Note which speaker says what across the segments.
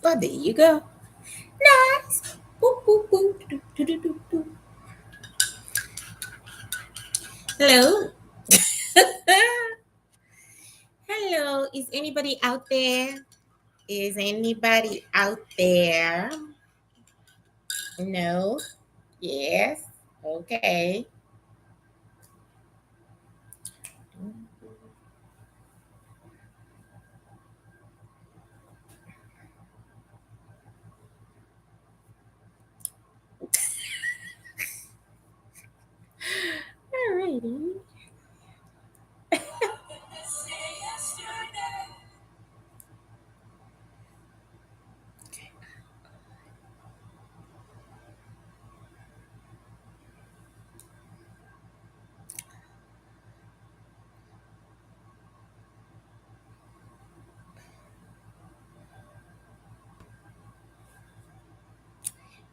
Speaker 1: Oh, there you go. Nice. Boop, boop, boop, doo, doo, doo, doo, doo. Hello. Hello. Is anybody out there? Is anybody out there? No. Yes. Okay. Alrighty.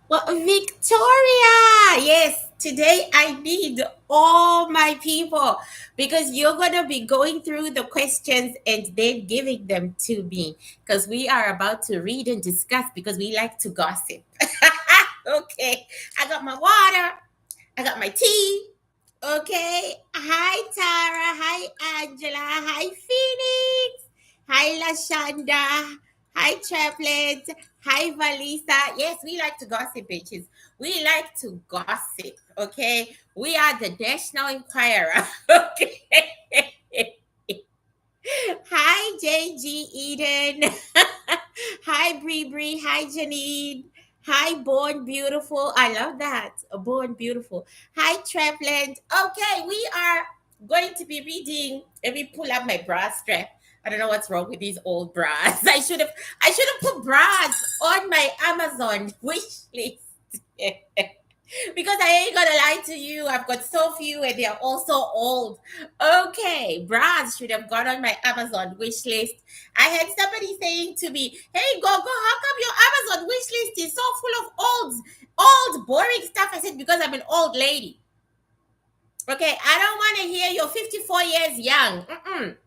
Speaker 1: Well, Victoria, yes, today I need all my people because you're going to be going through the questions and then giving them to me because we are about to read and discuss because we like to gossip. Okay, I got my water, I got my tea. Okay, hi Tara, hi Angela, hi Phoenix, hi Lashanda, hi Triplet, hi Valisa. Yes, we like to gossip, bitches. We like to gossip, okay? We are the National Enquirer, okay? Hi JG Eden. Hi Bree Bree. Hi Janine. Hi Born Beautiful. I love that. Born Beautiful. Hi Trapland. Okay, we are going to be reading. Let me pull up my bra strap. I don't know what's wrong with these old bras. I should have put bras on my Amazon wish list. Because I ain't gonna lie to you, I've got so few and they're all so old. Okay, bras should have gone on my Amazon wish list. I had somebody saying to me, "Hey, go, how come your Amazon wish list is so full of old, boring stuff?" I said, "Because I'm an old lady. Okay, I don't want to hear you're 54 years young. Mm-mm.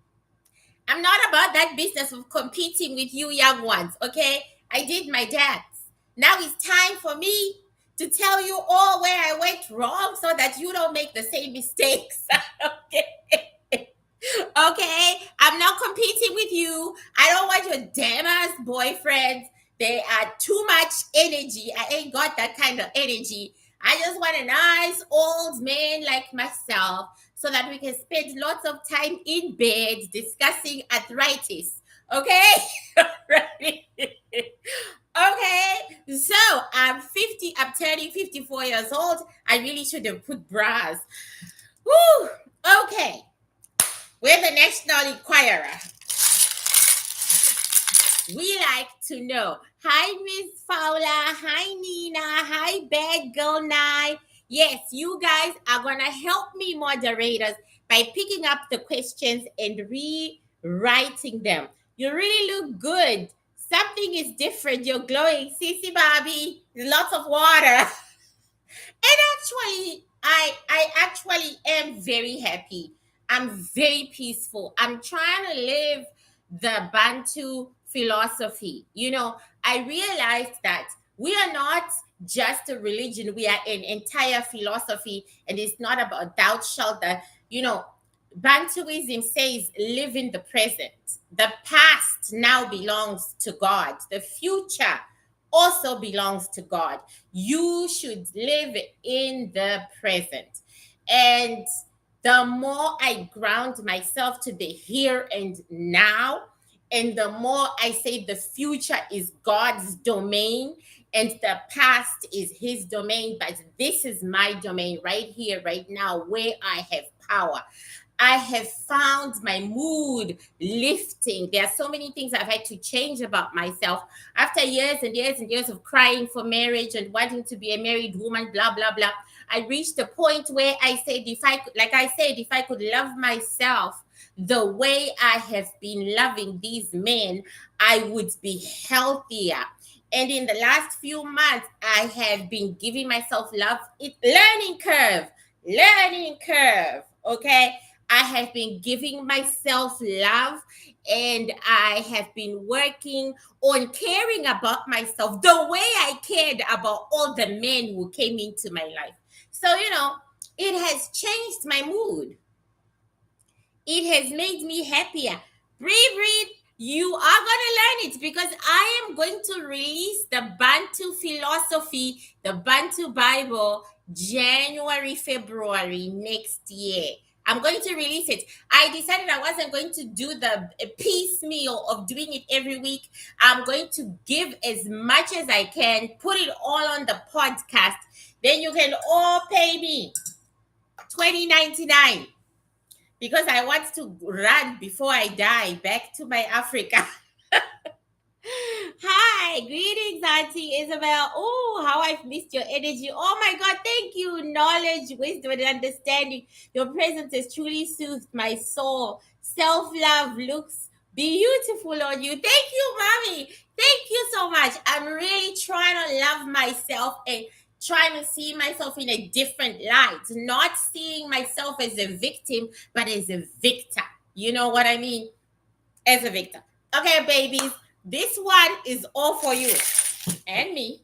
Speaker 1: I'm not about that business of competing with you young ones, okay? I did my dance. Now it's time for me to tell you all where I went wrong so that you don't make the same mistakes. Okay? Okay? I'm not competing with you. I don't want your damn ass boyfriends. They are too much energy. I ain't got that kind of energy. I just want a nice old man like myself so that we can spend lots of time in bed discussing arthritis. Okay? Right? Okay, so I'm 50, I'm turning 54 years old. I really should have put bras. Woo! Okay, we're the National Enquirer. We like to know. Hi, Miss Fowler. Hi, Nina. Hi, Bad Girl Nine. Yes, you guys are going to help me, moderators, by picking up the questions and rewriting them. You really look good. Something is different. You're glowing. Sissy Bobby, lots of water. And actually, I actually am very happy. I'm very peaceful. I'm trying to live the Bantu philosophy. I realized that we are not just a religion, we are an entire philosophy, and it's not about thou shalt that, Bantuism says live in the present. The past now belongs to God. The future also belongs to God. You should live in the present. And the more I ground myself to the here and now, and the more I say the future is God's domain and the past is his domain, but this is my domain right here, right now, where I have power. I have found my mood lifting. There are so many things I've had to change about myself after years and years and years of crying for marriage and wanting to be a married woman, blah, blah, blah. I reached a point where I said, if I could love myself the way I have been loving these men, I would be healthier. And in the last few months, I have been giving myself love. Learning curve. Okay. I have been giving myself love, and I have been working on caring about myself the way I cared about all the men who came into my life. So, it has changed my mood. It has made me happier. Breathe. You are going to learn it because I am going to release the Bantu philosophy, the Bantu Bible, January, February next year. I'm going to release it. I decided I wasn't going to do the piecemeal of doing it every week. I'm going to give as much as I can, put it all on the podcast. Then you can all pay me 20.99 because I want to run before I die back to my Africa. Hi, greetings, Auntie Isabel. Oh, how I've missed your energy. Oh my God, thank you. Knowledge, wisdom, and understanding. Your presence has truly soothed my soul. Self love looks beautiful on you. Thank you, Mommy. Thank you so much. I'm really trying to love myself and trying to see myself in a different light, not seeing myself as a victim, but as a victor. You know what I mean? As a victor. Okay, babies, this one is all for you and me.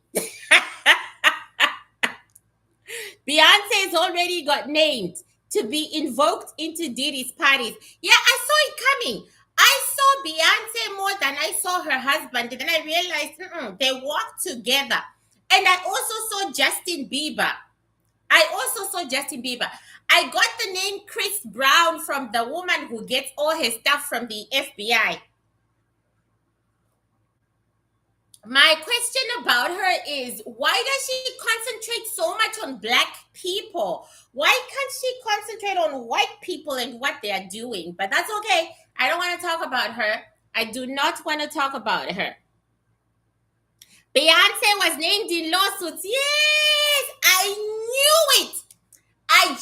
Speaker 1: Beyonce's already got named to be invoked into Diddy's parties. Yeah, I saw it coming. I saw Beyonce more than I saw her husband. And then I realized they walk together. And I also saw Justin Bieber. I got the name Chris Brown from the woman who gets all her stuff from the FBI. My question about her is, why does she concentrate so much on black people? Why can't she concentrate on white people and what they are doing? But that's okay. I don't want to talk about her. I do not want to talk about her. Beyonce was named in lawsuits. Yes, I knew it. I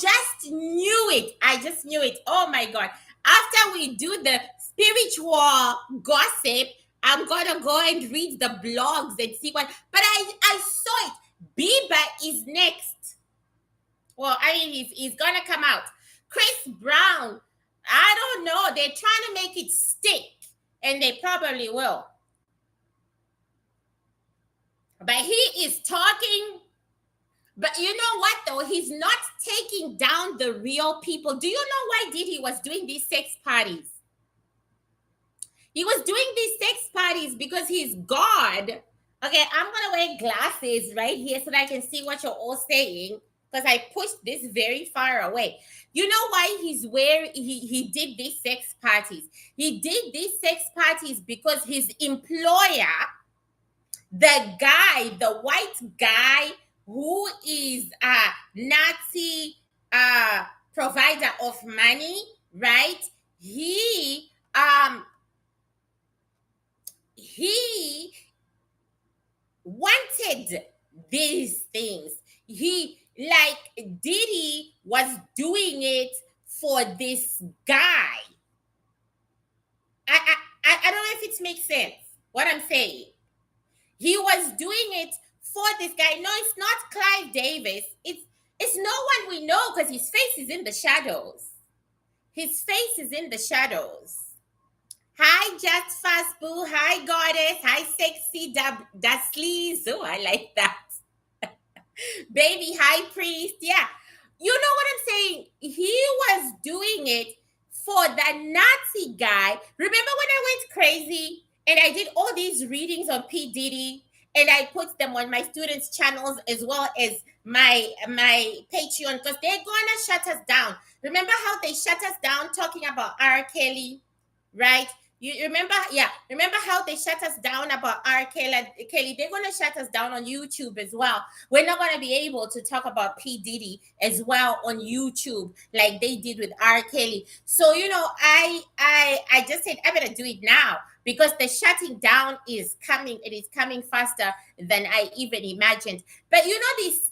Speaker 1: just knew it. Oh my God. After we do the spiritual gossip, I'm gonna go and read the blogs and see what. But I saw it. Bieber is next. Well, I mean, he's gonna come out. Chris Brown. I don't know. They're trying to make it stick, and they probably will. But he is talking. But you know what, though? He's not taking down the real people. Do you know why Diddy was doing these sex parties? He was doing these sex parties because he's God. Okay, I'm going to wear glasses right here so that I can see what you're all saying because I pushed this very far away. You know why he did these sex parties? He did these sex parties because his employer, the white guy who is a Nazi provider of money, right? He wanted these things. He, like, Diddy was doing it for this guy. I don't know if it makes sense what I'm saying. He was doing it for this guy. No, it's not Clive Davis. It's no one we know because his face is in the shadows. His face is in the shadows. Hi, Just Fast Boo. Hi, Goddess. Hi, Sexy Dasleys. Oh, I like that. Baby High Priest. Yeah. You know what I'm saying? He was doing it for the Nazi guy. Remember when I went crazy and I did all these readings on P. Diddy and I put them on my students' channels as well as my Patreon because they're gonna shut us down. Remember how they shut us down talking about R. Kelly, right? You remember, yeah. Remember how they shut us down about R. Kelly? They're gonna shut us down on YouTube as well. We're not gonna be able to talk about P. Diddy as well on YouTube like they did with R. Kelly. So I just said I better do it now because the shutting down is coming. It is coming faster than I even imagined. But these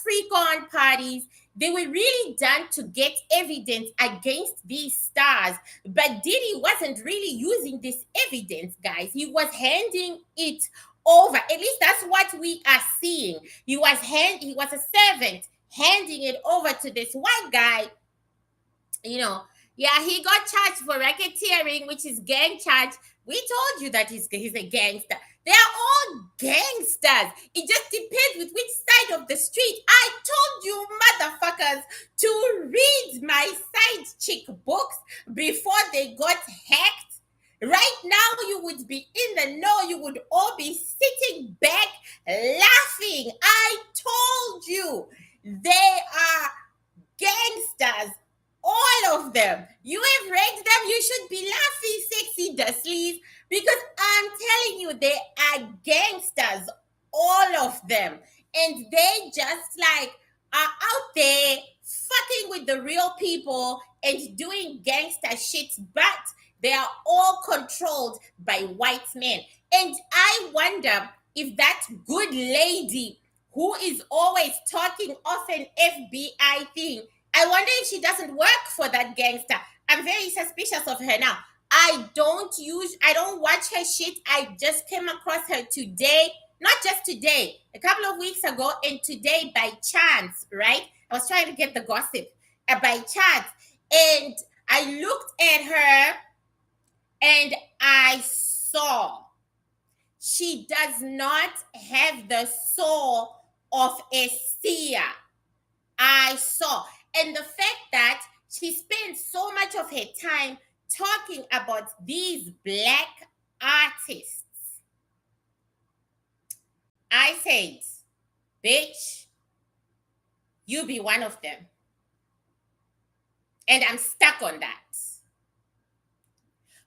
Speaker 1: freak-on parties, they were really done to get evidence against these stars. But Diddy wasn't really using this evidence, guys. He was handing it over. At least that's what we are seeing. He was a servant handing it over to this white guy you know, yeah, he got charged for racketeering, which is gang charge. We told you that he's a gangster. They are all gangsters. It just depends with which side of the street. I told you, motherfuckers, to read my side chick books before they got hacked. Right now, you would be in the know. You would all be sitting back laughing. I told you they are gangsters, all of them. You have ranked them. You should be laughing, sexy Dusleys, because I'm telling you, they are gangsters, all of them, and they just like are out there fucking with the real people and doing gangster shit, but they are all controlled by white men. And I wonder if that good lady who is always talking off an FBI thing, I wonder if she doesn't work for that gangster. I'm very suspicious of her now. I don't watch her shit. I just came across her today, not just today, a couple of weeks ago, and today by chance, right? I was trying to get the gossip by chance, and I looked at her and I saw she does not have the soul of a seer. I saw. And the fact that she spends so much of her time talking about these black artists, I said, bitch, you be one of them. And I'm stuck on that.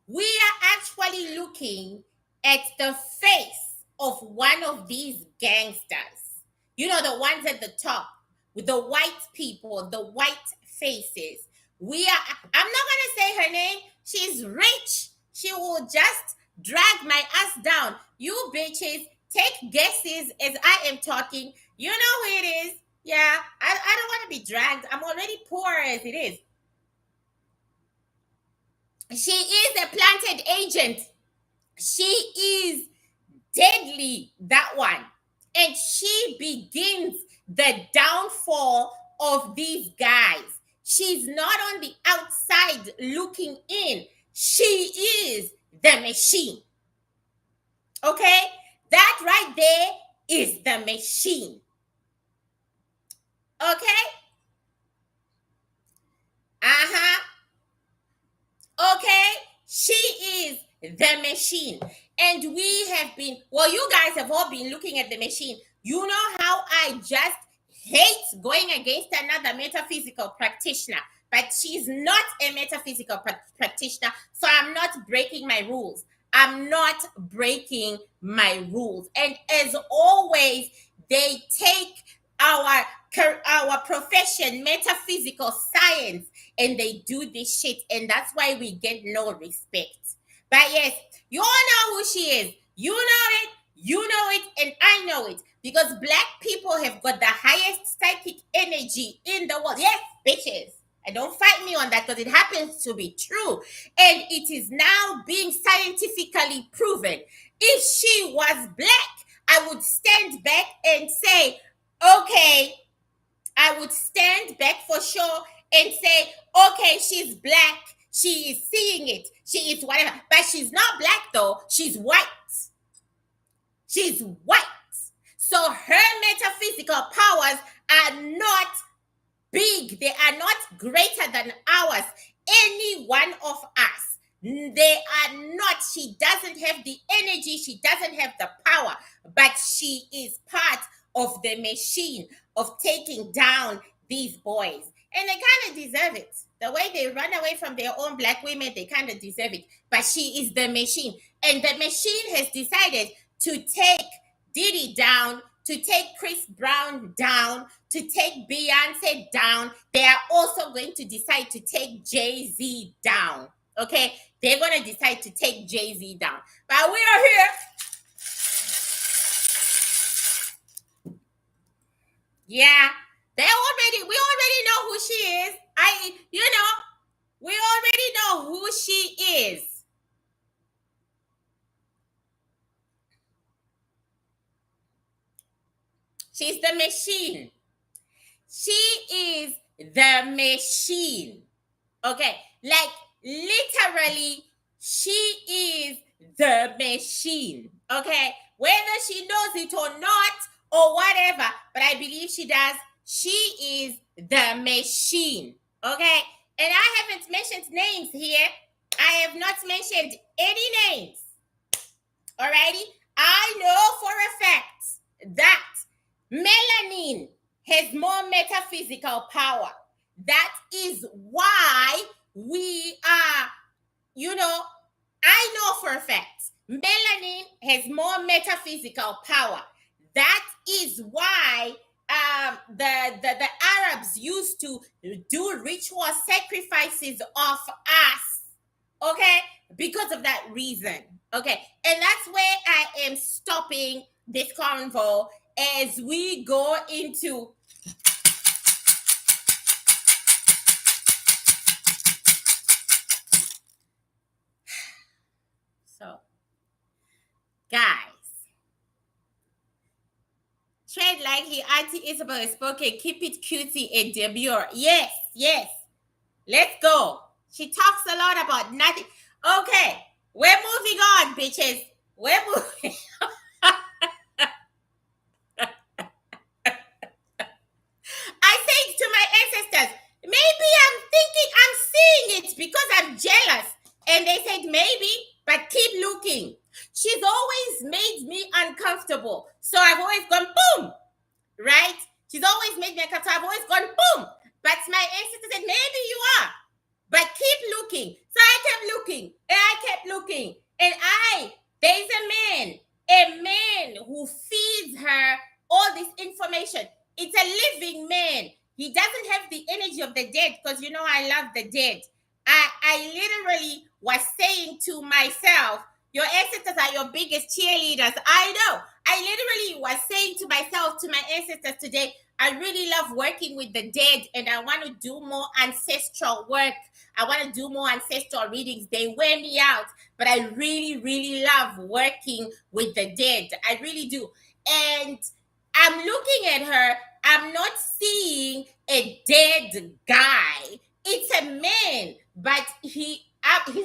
Speaker 1: We are actually looking at the face of one of these gangsters. You know, the ones at the top with the white people, the white faces. I'm not going to say her name. She's rich. She will just drag my ass down. You bitches, take guesses as I am talking. You know who it is. Yeah, I don't want to be dragged. I'm already poor as it is. She is a planted agent. She is deadly, that one. And she begins the downfall of these guys. She's not on the outside looking in. She is the machine. Okay? That right there is the machine. Okay? Uh-huh. Okay? She is the machine. And we have been, well, you guys have all been looking at the machine. You know how I just hate going against another metaphysical practitioner, but she's not a metaphysical practitioner, so I'm not breaking my rules. I'm not breaking my rules. And as always, they take our profession, metaphysical science, and they do this shit, and that's why we get no respect. But yes, you all know who she is. You know it, you know it, and I know it. Because black people have got the highest psychic energy in the world. Yes, bitches. And don't fight me on that because it happens to be true. And it is now being scientifically proven. If she was black, I would stand back and say, okay, I would stand back for sure and say, okay, she's black. She is seeing it. She is whatever. But she's not black though. She's white. She's white. So her metaphysical powers are not big. They are not greater than ours. Any one of us. They are not. She doesn't have the energy. She doesn't have the power. But she is part of the machine of taking down these boys. And they kind of deserve it. The way they run away from their own black women, they kind of deserve it. But she is the machine. And the machine has decided to take Diddy down, to take Chris Brown down, to take Beyonce down. They are also going to decide to take Jay-Z down. Okay? They're going to decide to take Jay-Z down. But we are here. Yeah. We already know who she is. We already know who she is. She's the machine. She is the machine. Okay, like literally, she is the machine. Okay, whether she knows it or not, or whatever, but I believe she does. She is the machine. Okay, and I haven't mentioned names here. I have not mentioned any names. Alrighty, I know for a fact that melanin has more metaphysical power. That is why we are, you know, I know for a fact melanin has more metaphysical power. That is why the Arabs used to do ritual sacrifices of us. Okay, because of that reason. Okay, and that's where I am stopping this convo as we go into. So, guys, tread lightly. Auntie Isabel has spoken. Keep it cutie and demure. Yes, yes. Let's go. She talks a lot about nothing. Okay, we're moving on, bitches. We're moving. I say to my ancestors, maybe I'm thinking I'm seeing it because I'm jealous. And they said, maybe, but keep looking. She's always made me uncomfortable. So I've always gone, boom, right? She's always made me uncomfortable. I've always gone, boom. But my ancestor said, maybe you are. But keep looking. So I kept looking and I kept looking. And there's a man who feeds her all this information. It's a living man. He doesn't have the energy of the dead because you know I love the dead. I literally was saying to myself, your ancestors are your biggest cheerleaders. I know. I literally was saying to myself, to my ancestors today, I really love working with the dead and I want to do more ancestral work. I want to do more ancestral readings. They wear me out, but I really, really love working with the dead. I really do. And I'm looking at her. I'm not seeing a dead guy. It's a man, but he's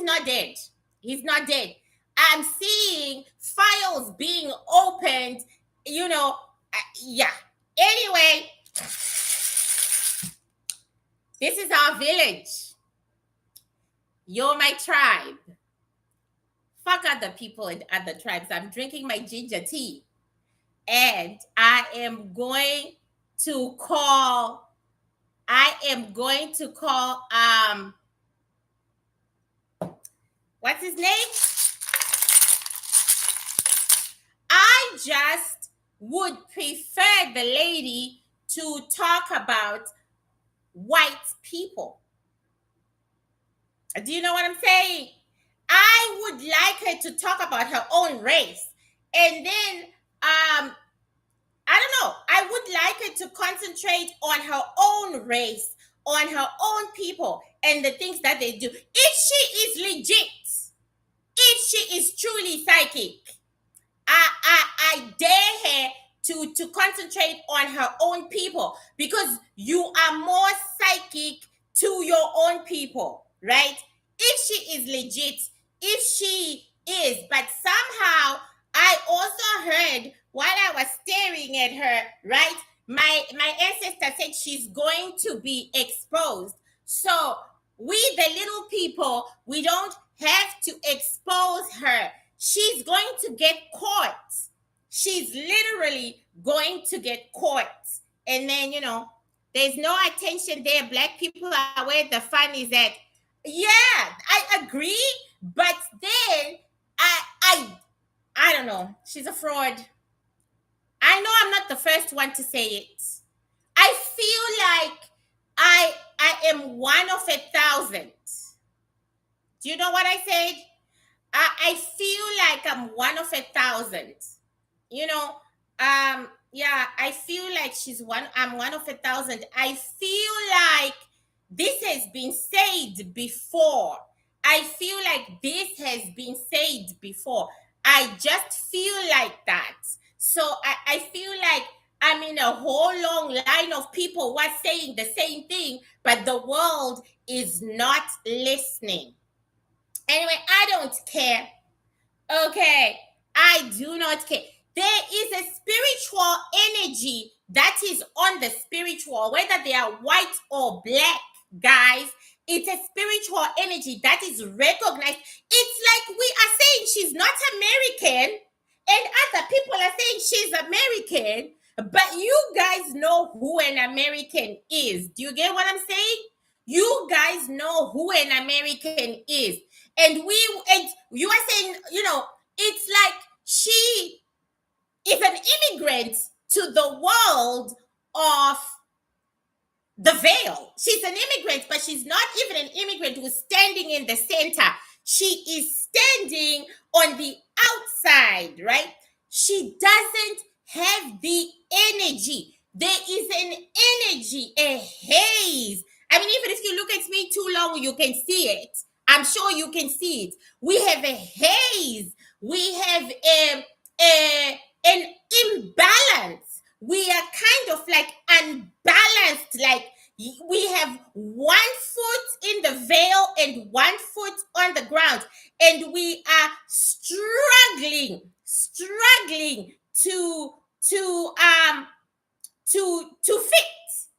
Speaker 1: not dead. He's not dead. I'm seeing files being opened. Yeah. Anyway, this is our village. You're my tribe. Fuck other people and other tribes. I'm drinking my ginger tea. And I am going to call what's his name? I just would prefer the lady to talk about white people. Do you know what I'm saying? I would like her to talk about her own race. And then I don't know. I would like her to concentrate on her own race, on her own people, and the things that they do. If she is legit, if she is truly psychic, I dare her to concentrate on her own people because you are more psychic to your own people, right? If she is legit, if she is, but somehow I also heard while I was staring at her, right? My ancestor said she's going to be exposed. So we, the little people, we don't have to expose her. She's going to get caught. She's literally going to get caught. And then, there's no attention there. Black people are where the fun is at. Yeah, I agree. But then I don't know. She's a fraud. I know I'm not the first one to say it. I feel like I am one of 1,000. Do you know what I said? I feel like I'm one of 1,000. You know, yeah, I feel like I'm one of 1,000. I feel like this has been said before. I feel like this has been said before. I just feel like that. So I feel like I mean, a whole long line of people who are saying the same thing, but the world is not listening. Anyway, I don't care. Okay, I do not care. There is a spiritual energy that is on the spiritual, whether they are white or black, guys. It's a spiritual energy that is recognized. It's like we are saying she's not American, and other people are saying she's American, but you guys know who an American is. Do you get what I'm saying? You guys know who an American is. And you are saying, it's like she is an immigrant to the world of the veil. She's an immigrant, but she's not even an immigrant who's standing in the center. She is standing on the outside, right? She doesn't have the energy. There is an energy, a haze. I mean, even if you look at me too long, you can see it. I'm sure you can see it. We have a haze. We have an imbalance. We are kind of like unbalanced, like we have one foot in the veil and one foot on the ground, and we are struggling to fit.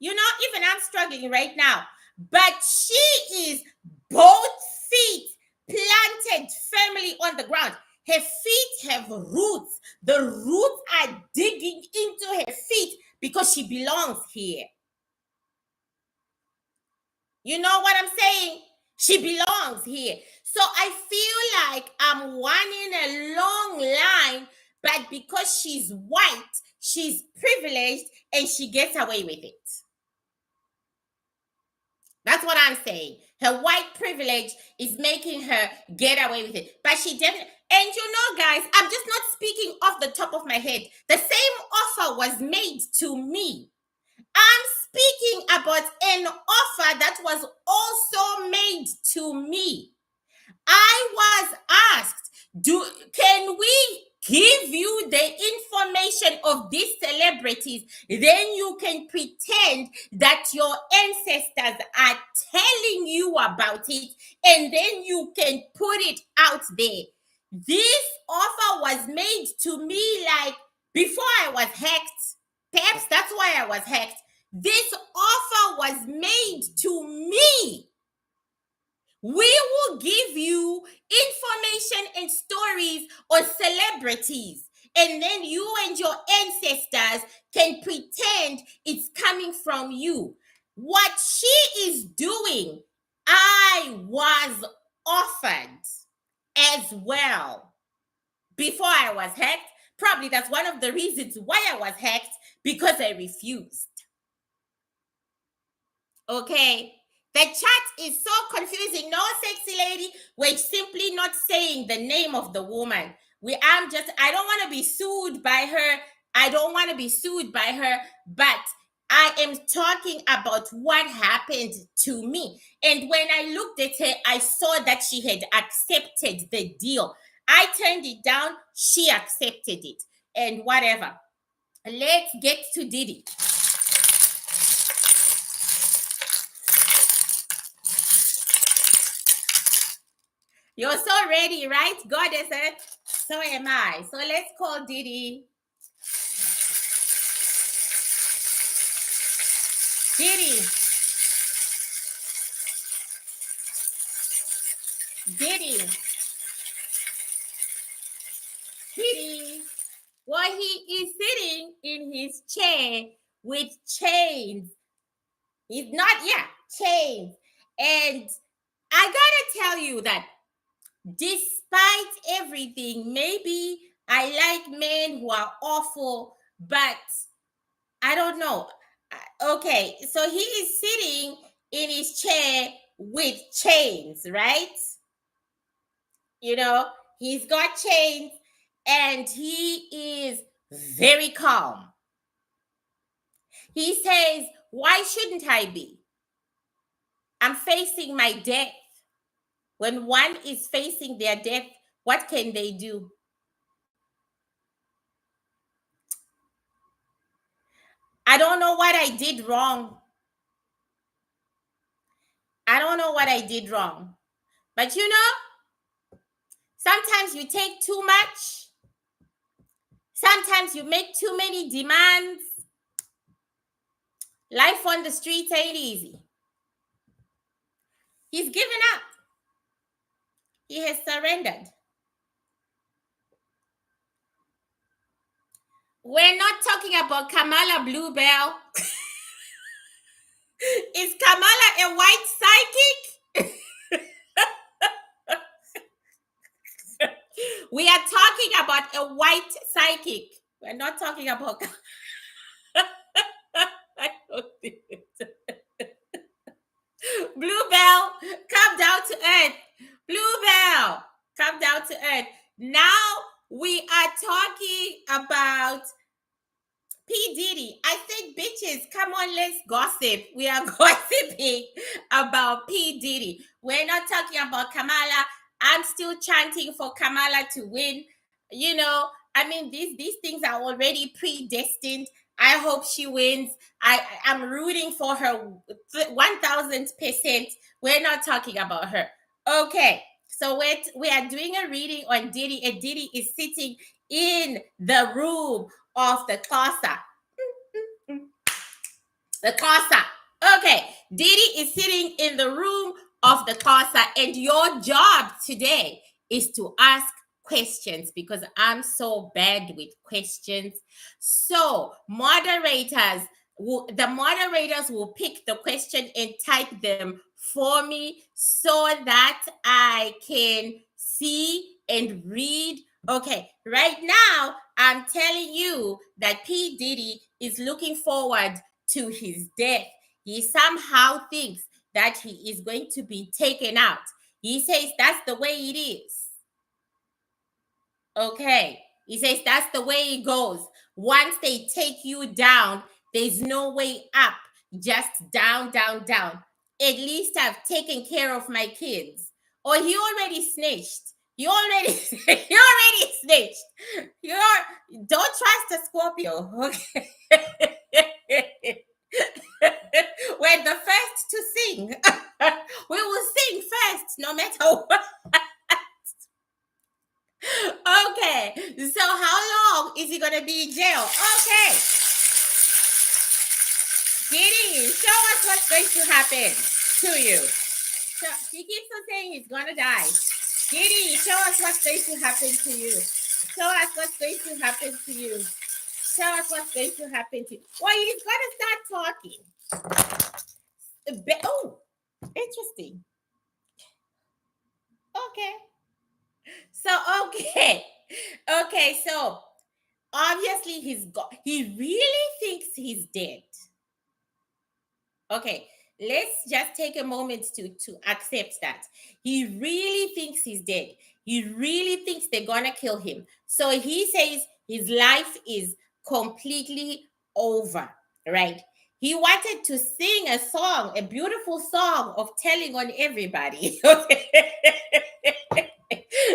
Speaker 1: Even I'm struggling right now, but she is both feet planted firmly on the ground. Her feet have roots. The roots are digging into her feet because she belongs here. You know what I'm saying? She belongs here. So I feel like I'm one in a long line, but because she's white, she's privileged and she gets away with it. That's what I'm saying. Her white privilege is making her get away with it. But she definitely, and guys, I'm just not speaking off the top of my head. The same offer was made to me. I'm speaking about an offer that was also made to me. I was asked, can we give you the information of these celebrities? Then you can pretend that your ancestors are telling you about it, and then you can put it out there. This offer was made to me like before I was hacked. Perhaps that's why I was hacked. This offer was made to me. We will give you information and stories on celebrities, and then you and your ancestors can pretend it's coming from you. What she is doing, I was offered as well before I was hacked. Probably that's one of the reasons why I was hacked, because I refused. Okay. The chat is so confusing. No, sexy lady, we're simply not saying the name of the woman. I don't want to be sued by her. I don't want to be sued by her, but I am talking about what happened to me. And when I looked at her, I saw that she had accepted the deal. I turned it down. She accepted it. And whatever. Let's get to Diddy. You're so ready, right? God is it. So am I. So let's call Diddy. Diddy. Diddy. Diddy. Well, he is sitting in his chair with chains. He's not, chains. And I gotta tell you that despite everything, maybe I like men who are awful, but I don't know. Okay, so he is sitting in his chair with chains, right? He's got chains and he is very calm. He says, why shouldn't I be? I'm facing my death. When one is facing their death, what can they do? I don't know what I did wrong. I don't know what I did wrong. But sometimes you take too much. Sometimes you make too many demands. Life on the streets ain't easy. He's given up. He has surrendered. We're not talking about Kamala Bluebell. Is Kamala a white psychic? We are talking about a white psychic. We're not talking about. I don't think Bluebell, come down to earth. Bluebell, come down to earth. Now we are talking about P. Diddy. I said, bitches, come on, let's gossip. We are gossiping about P. Diddy. We're not talking about Kamala. I'm still chanting for Kamala to win. I mean, these things are already predestined. I hope she wins. I'm rooting for her 1000%. We're not talking about her. Okay. So we are doing a reading on Diddy, and Diddy is sitting in the room of the casa. The casa. Okay. Diddy is sitting in the room of the casa, and your job today is to ask questions because I'm so bad with questions. So the moderators will pick the question and type them for me so that I can see and read. Okay, right now I'm telling you that P. Diddy is looking forward to his death. He somehow thinks that he is going to be taken out. He says that's the way it is. Okay. He says that's the way it goes. Once they take you down, there's no way up. Just down, down, down. At least I've taken care of my kids. Or he already snitched. He already snitched. Don't trust a Scorpio. Okay. We're the first to sing. We will sing first, no matter what. Okay, so how long is he gonna be in jail? Okay, Diddy, show us what's going to happen to you. So he keeps on saying he's gonna die. Diddy, show us what's going to happen to you. Show us what's going to happen to you. Show us what's going to happen to you. Well, he's gonna start talking. Oh, interesting. Okay. Okay, so obviously he really thinks he's dead. Okay, let's just take a moment to accept that. He really thinks he's dead. He really thinks they're gonna kill him. So he says his life is completely over, right? He wanted to sing a song, a beautiful song of telling on everybody.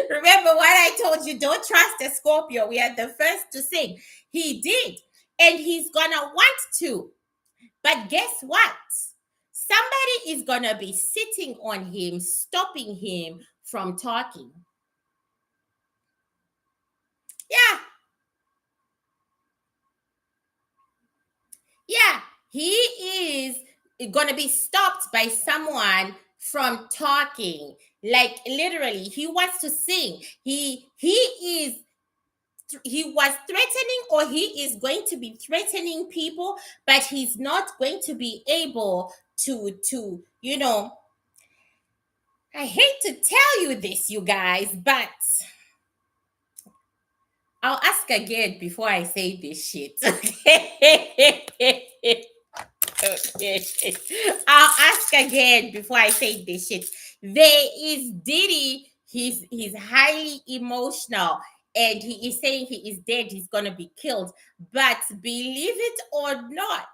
Speaker 1: Remember what I told you, don't trust a Scorpio. We are the first to sing. He did, and he's gonna want to. But guess what? Somebody is gonna be sitting on him, stopping him from talking. Yeah. Yeah, he is gonna be stopped by someone from talking. Like literally, he wants to sing. He was threatening, or he is going to be threatening people, but he's not going to be able to I hate to tell you this, you guys, but I'll ask again before I say this shit. Okay. I'll ask again before I say this shit. There is Diddy. He's highly emotional, and he is saying he is dead. He's gonna be killed. But believe it or not,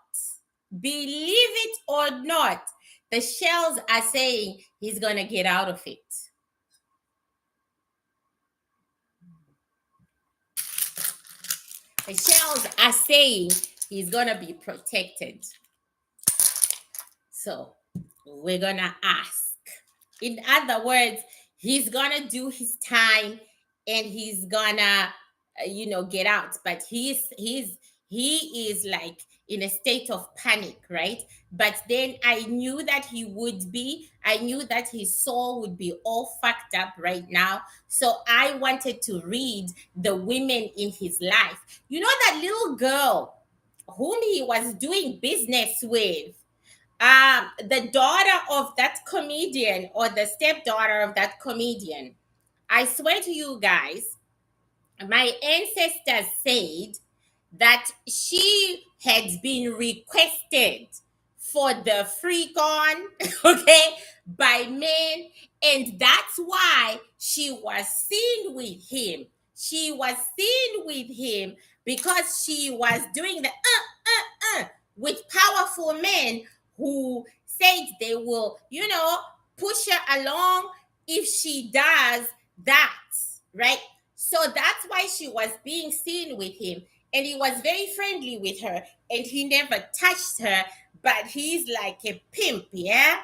Speaker 1: the shells are saying he's gonna get out of it. The shells are saying He's gonna be protected. So we're gonna ask. In other words, he's gonna do his time and he's gonna, get out. But he is like in a state of panic, right? But then I knew that he would be. I knew that his soul would be all fucked up right now. So I wanted to read the women in his life. You know that little girl whom he was doing business with, the daughter of that comedian or the stepdaughter of that comedian. I swear to you guys, my ancestors said that she had been requested for the freak on, okay, by men, and that's why she was seen with him. She was seen with him because she was doing the with powerful men who said they will, push her along if she does that, right? So that's why she was being seen with him. And he was very friendly with her and he never touched her, but he's like a pimp, yeah?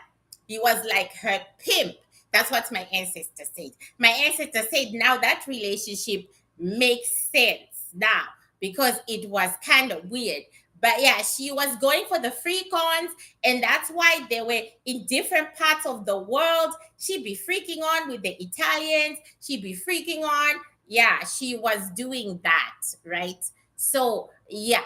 Speaker 1: He was like her pimp. That's what my ancestor said. My ancestor said now that relationship makes sense now because it was kind of weird. But yeah, she was going for the free cons, and that's why they were in different parts of the world. She'd be freaking on with the Italians, she'd be freaking on. Yeah, she was doing that, right? So yeah,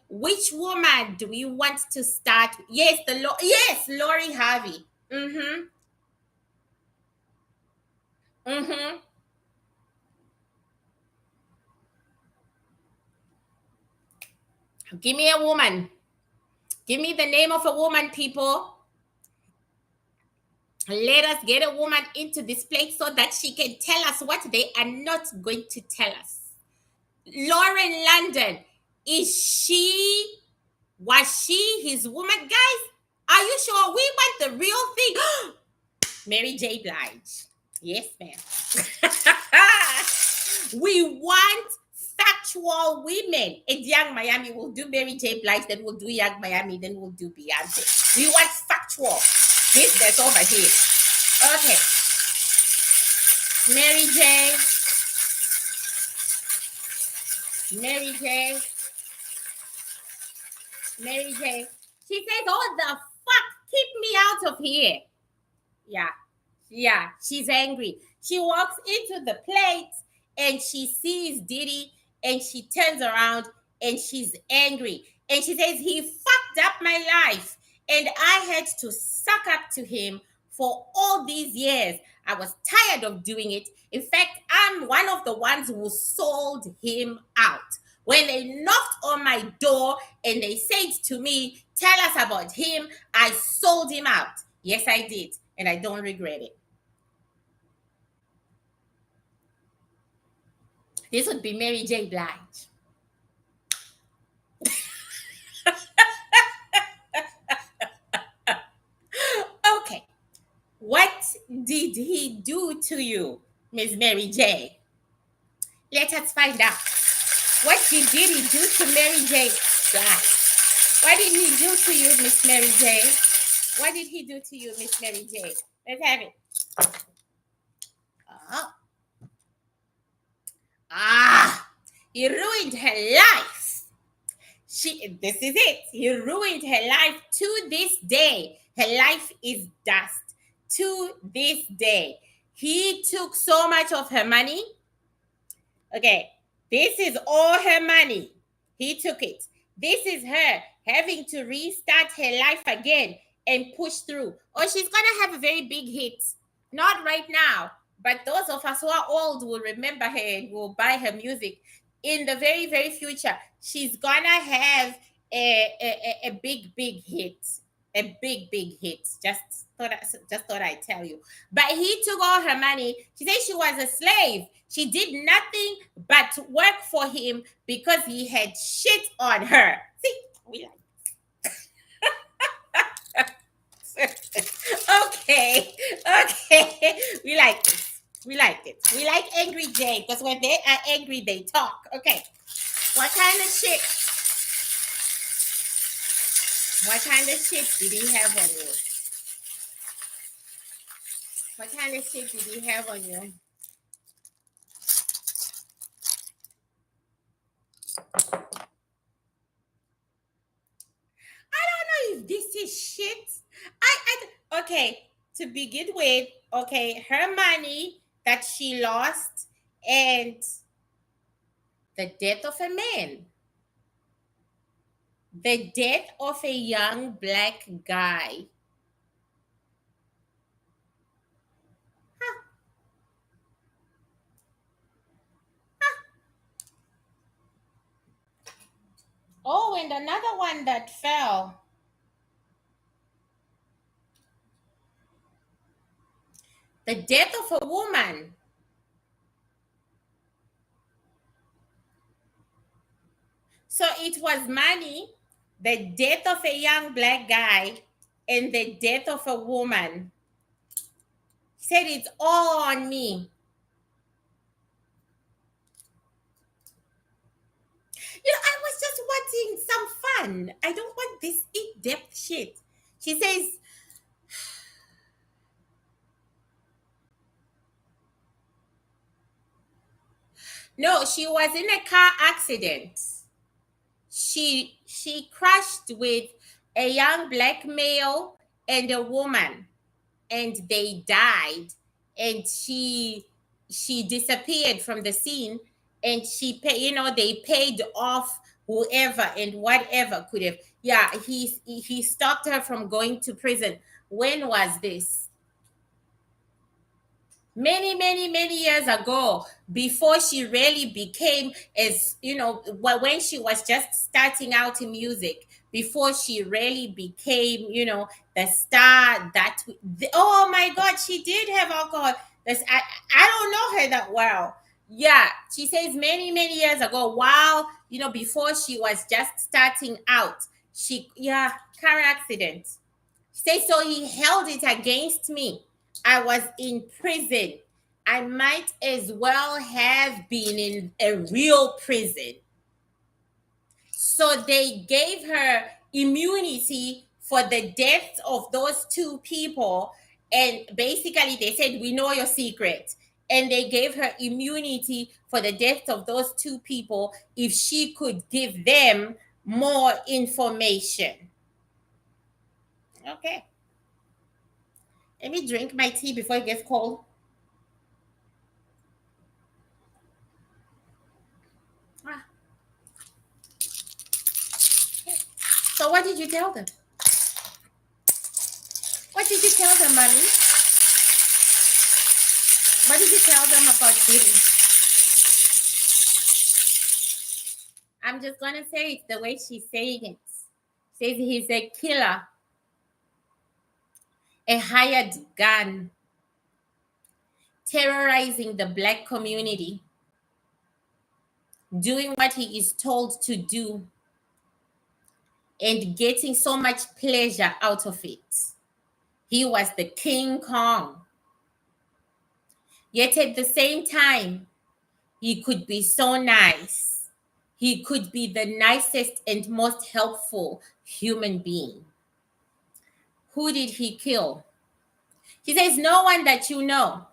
Speaker 1: which woman do we want to start? Yes, yes, Lori Harvey. Mm-hmm. Mm-hmm. Give me a woman. Give me the name of a woman, people. Let us get a woman into this place so that she can tell us what they are not going to tell us. Lauren London, was she his woman? Guys, are you sure we want the real thing? Mary J. Blige. Yes, ma'am. We want factual women. And Young Miami will do Mary J. Blige, then we'll do Young Miami, then we'll do Beyonce. We want factual business over here. Okay. Mary J. Mary J. Mary J. She says, "Oh, the fuck, keep me out of here." Yeah. Yeah, she's angry. She walks into the plate and she sees Diddy and she turns around and she's angry. And she says, "He fucked up my life. And I had to suck up to him for all these years. I was tired of doing it. In fact, I'm one of the ones who sold him out. When they knocked on my door and they said to me, 'Tell us about him,' I sold him out. Yes, I did. And I don't regret it." This would be Mary J. Blige. Okay. What did he do to you, Miss Mary J? Let us find out. What did Diddy do to Mary J. Blige? What did he do to you, Miss Mary J? What did he do to you, Miss Mary J? Let's have it. Oh. He ruined her life. This is it. He ruined her life to this day. Her life is dust to this day. He took so much of her money. Okay, this is all her money. He took it. This is her having to restart her life again and push through. Or she's gonna have a very big hit. Not right now, but those of us who are old will remember her and will buy her music in the very, very future. She's gonna have a big, big hit. A big, big hit. Just thought I'd tell you. But he took all her money. She said she was a slave. She did nothing but work for him because he had shit on her. See, we like okay. We like this. We like it. We like Angry Jay because when they are angry, they talk. Okay. What kind of shit What kind of shit did he have on you? What kind of shit did he have on you? I don't know if this is shit. Okay, to begin with, okay, her money that she lost and the death of a man. The death of a young black guy. Oh, and another one that fell. The death of a woman. So it was money, the death of a young black guy, and the death of a woman. Said it's all on me. I was just wanting some fun. I don't want this in-depth shit. She says, no, she was in a car accident. She crashed with a young black male and a woman, and they died, and she disappeared from the scene, and they paid off whoever and whatever could have. Yeah, he stopped her from going to prison. When was this? Many years ago, before she really became, as when she was just starting out in music, before she really became, the star that oh my god, she did have alcohol. I don't know her that well. Yeah, she says many years ago, while before she was just starting out, yeah, car accident. Say so he held it against me. I was in prison. I might as well have been in a real prison. So they gave her immunity for the deaths of those two people. And basically, they said, we know your secret. And they gave her immunity for the deaths of those two people if she could give them more information. Okay. Let me drink my tea before it gets cold. Ah. So what did you tell them? What did you tell them, mommy? What did you tell them about Diddy? I'm just gonna say it the way she's saying it. Says he's a killer, a hired gun, terrorizing the black community, doing what he is told to do, and getting so much pleasure out of it. He was the King Kong. Yet at the same time, he could be so nice. He could be the nicest and most helpful human being. Who did he kill? He says, no one that you know.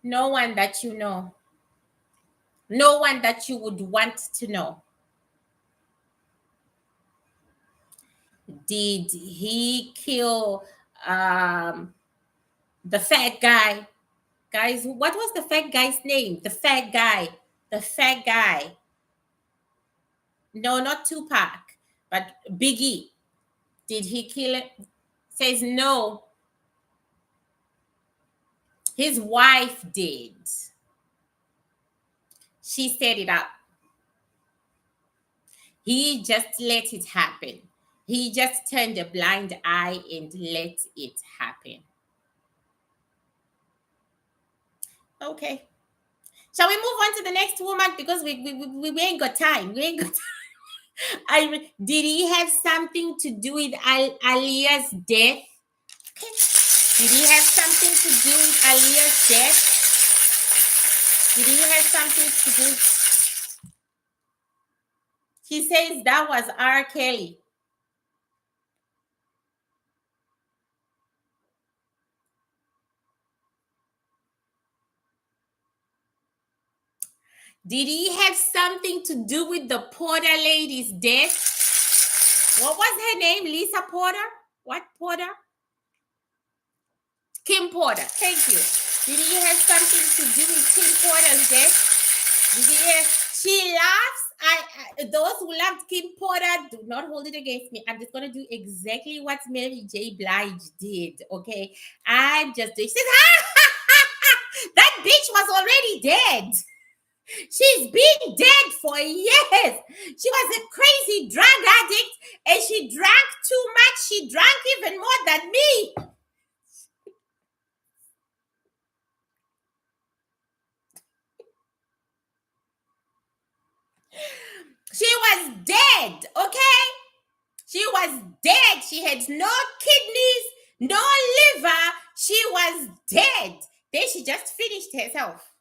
Speaker 1: No one that you know. No one that you would want to know. Did he kill the fat guy? Guys, what was the fat guy's name? The fat guy. The fat guy. No, not Tupac, but Biggie. Did he kill it? Says no. His wife did. She set it up. He just let it happen. He just turned a blind eye and let it happen. Okay. Shall we move on to the next woman? Because we ain't got time. We ain't got time. Did he have something to do with Alia's death? Okay. Did he have something to do with Alia's death? Did he have something to do? She says that was R. Kelly. Did he have something to do with the Porter lady's death? What was her name? Lisa Porter? What Porter? Kim Porter. Thank you. Did he have something to do with Kim Porter's death? Did he have? She laughs. Those who loved Kim Porter, do not hold it against me. I'm just gonna do exactly what Mary J. Blige did. Okay, I'm just doing. She says, that bitch was already dead. She's been dead for years. She was a crazy drug addict and she drank too much. She drank even more than me. She was dead, okay? She was dead. She had no kidneys, no liver. She was dead. Then she just finished herself.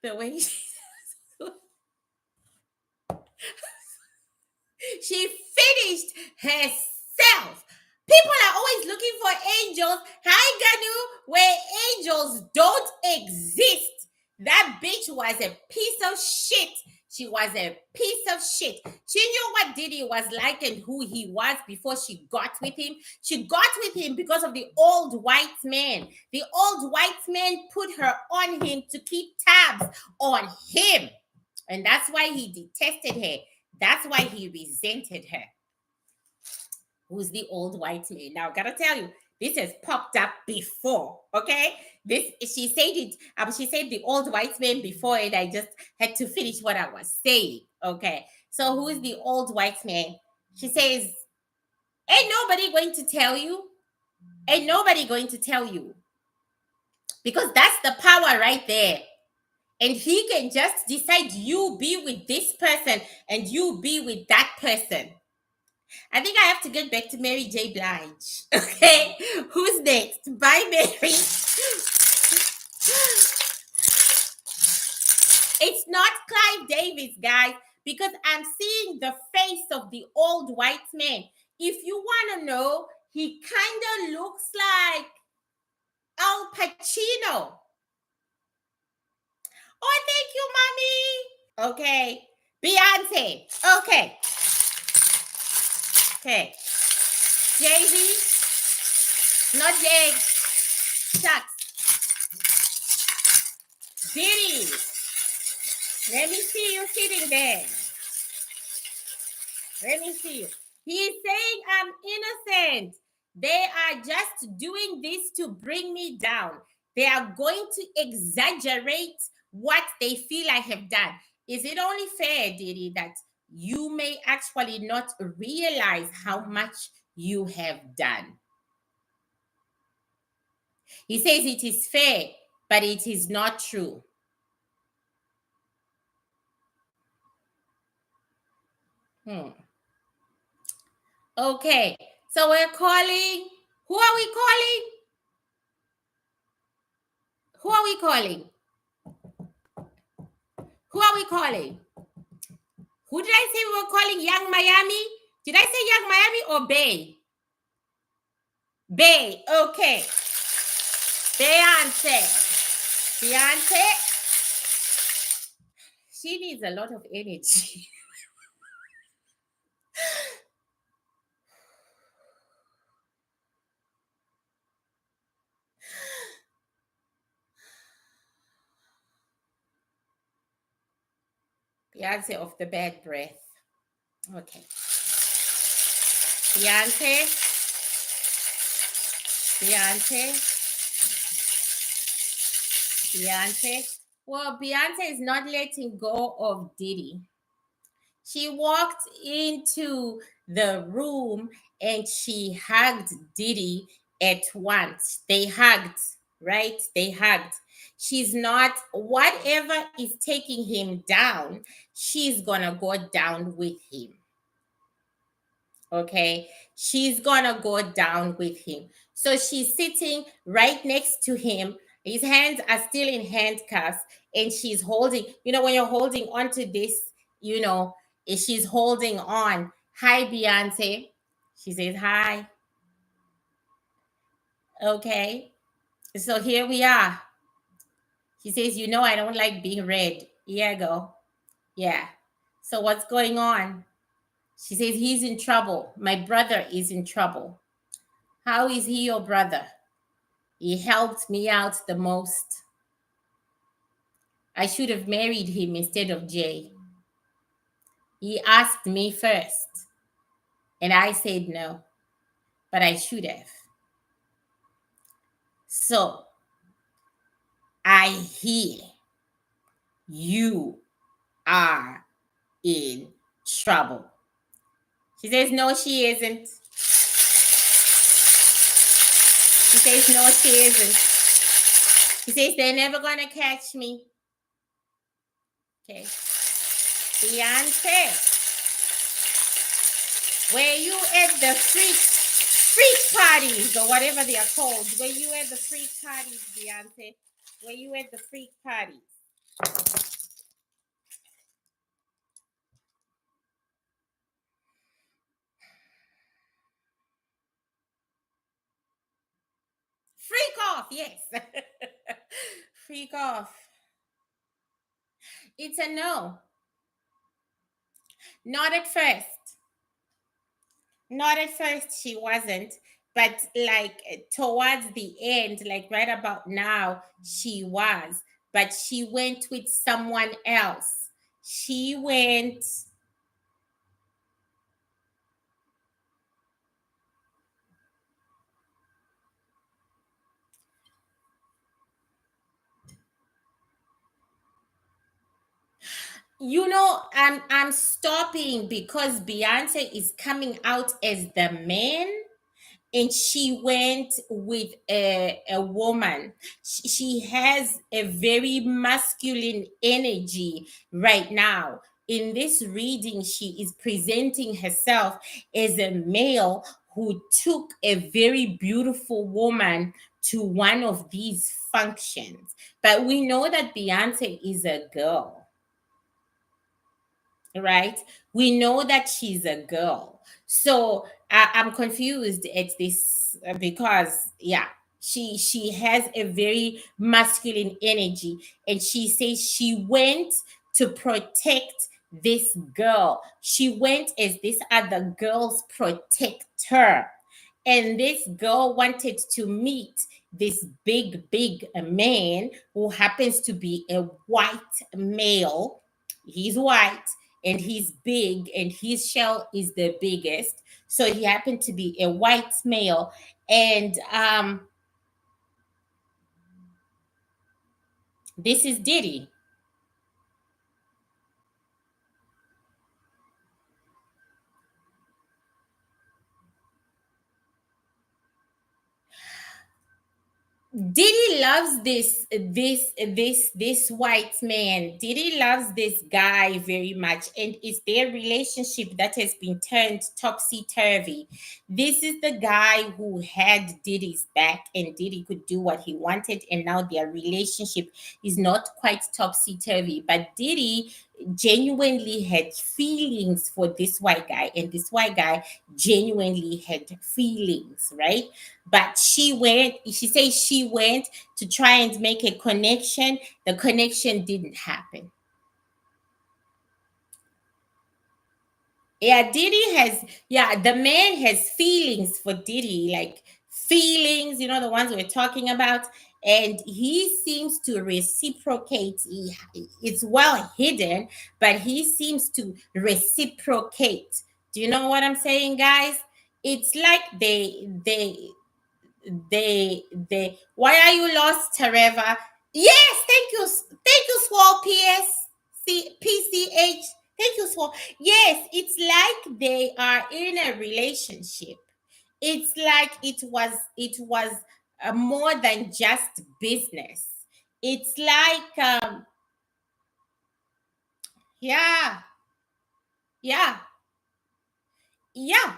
Speaker 1: The way she finished herself. People are always looking for angels. Hi, Ganu, where angels don't exist. That bitch was a piece of shit. She was a piece of shit. She knew what Diddy was like and who he was before she got with him. She got with him because of the old white man. The old white man put her on him to keep tabs on him. And that's why he detested her. That's why he resented her. Who's the old white man? Now, gotta tell you, this has popped up before. Okay, this she said it. She said the old white man before, and I just had to finish what I was saying. Okay, so who is the old white man? She says, "Ain't nobody going to tell you. Ain't nobody going to tell you, because that's the power right there." And he can just decide you be with this person and you be with that person. I think I have to get back to Mary J. Blige. Okay, who's next? Bye, Mary. It's not Clive Davis, guys, because I'm seeing the face of the old white man. If you want to know, he kind of looks like Al Pacino. Oh, thank you, mommy. Okay, Beyonce. Okay. Okay. Jay-Z. Not Jay. Shucks. Diddy. Let me see you sitting there. Let me see you. He's saying I'm innocent. They are just doing this to bring me down. They are going to exaggerate what they feel I have done. Is it only fair, Diddy, that you may actually not realize how much you have done? He says it is fair, but it is not true. Okay, so we're calling. Who are we calling? Who are we calling? Who are we calling? Who did I say we were calling? Young Miami? Did I say Young Miami or Bay? Bay, okay. Beyonce. Beyonce. She needs a lot of energy. Beyonce of the bad breath. Okay. Beyonce. Beyonce. Beyonce. Well, Beyonce is not letting go of Diddy. She walked into the room and she hugged Diddy at once. They hugged, right? They hugged. She's not, whatever is taking him down, she's gonna go down with him. Okay, she's gonna go down with him. So she's sitting right next to him, His hands are still in handcuffs, and she's holding, when you're holding onto this, you know, she's holding on. Hi, Beyonce. She says, hi. Okay. So here we are. She says, I don't like being read. Here I go. Yeah. So what's going on? She says, he's in trouble. My brother is in trouble. How is he your brother? He helped me out the most. I should have married him instead of Jay. He asked me first, and I said no, but I should have. So I hear you are in trouble. She says, no, she isn't. She says, no, she isn't. She says, they're never going to catch me. Okay. Beyonce, were you at the freak parties or whatever they are called? Were you at the freak parties, Beyonce? Were you at the freak parties? Freak off, yes. Freak off. It's a no. Not at first. Not at first, she wasn't. But like towards the end, like right about now, she was. But she went with someone else. She went. I'm stopping because Beyonce is coming out as the man, and she went with a woman. She has a very masculine energy right now. In this reading, she is presenting herself as a male who took a very beautiful woman to one of these functions. But we know that Beyonce is a girl, right? We know that she's a girl. So I'm confused at this because yeah, she has a very masculine energy, and she says she went to protect this girl. She went as this other girl's protector. And this girl wanted to meet this big man who happens to be a white male. He's white and he's big, and his shell is the biggest. So he happened to be a white male. And this is Diddy. Diddy loves this white man. Diddy loves this guy very much, and it's their relationship that has been turned topsy turvy. This is the guy who had Diddy's back, and Diddy could do what he wanted, and now their relationship is not quite topsy turvy. But Diddy genuinely had feelings for this white guy, and this white guy genuinely had feelings, right? But she says she went to try and make a connection. The connection didn't happen. Yeah, Diddy has, yeah, the man has feelings for Diddy, like feelings, the ones we're talking about. And he seems to reciprocate. It's well hidden, but he seems to reciprocate. Do you know what I'm saying, guys? It's like they why are you lost, Trevor? Yes, thank you, Swall. PCH. Thank you, Swall. Yes, it's like they are in a relationship. It's like it was more than just business. It's like yeah, yeah, yeah.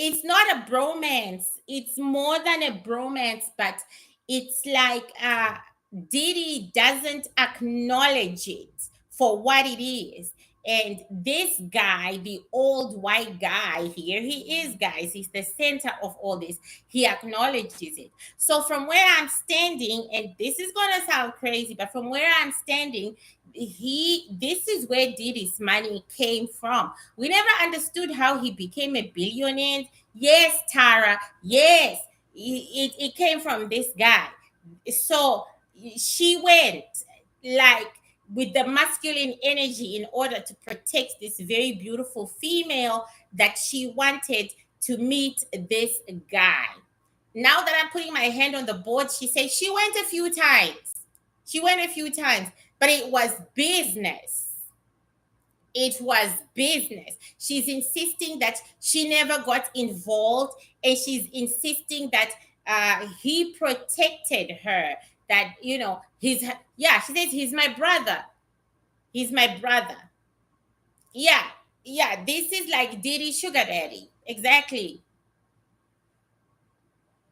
Speaker 1: It's not a bromance. It's more than a bromance, but It's like Diddy doesn't acknowledge it for what it is. And this guy, the old white guy here, he is, guys, he's the center of all this. He acknowledges it. So from where I'm standing, and this is gonna sound crazy, but from where I'm standing, this is where Diddy's money came from. We never understood how he became a billionaire. Yes, Tara. Yes, it came from this guy. So she went like with the masculine energy in order to protect this very beautiful female that she wanted to meet this guy. Now that I'm putting my hand on the board, she said she went a few times. She went a few times, but it was business. It was business. She's insisting that she never got involved, and she's insisting that he protected her. That yeah. She says he's my brother. He's my brother. Yeah, yeah. This is like Diddy Sugar Daddy. Exactly.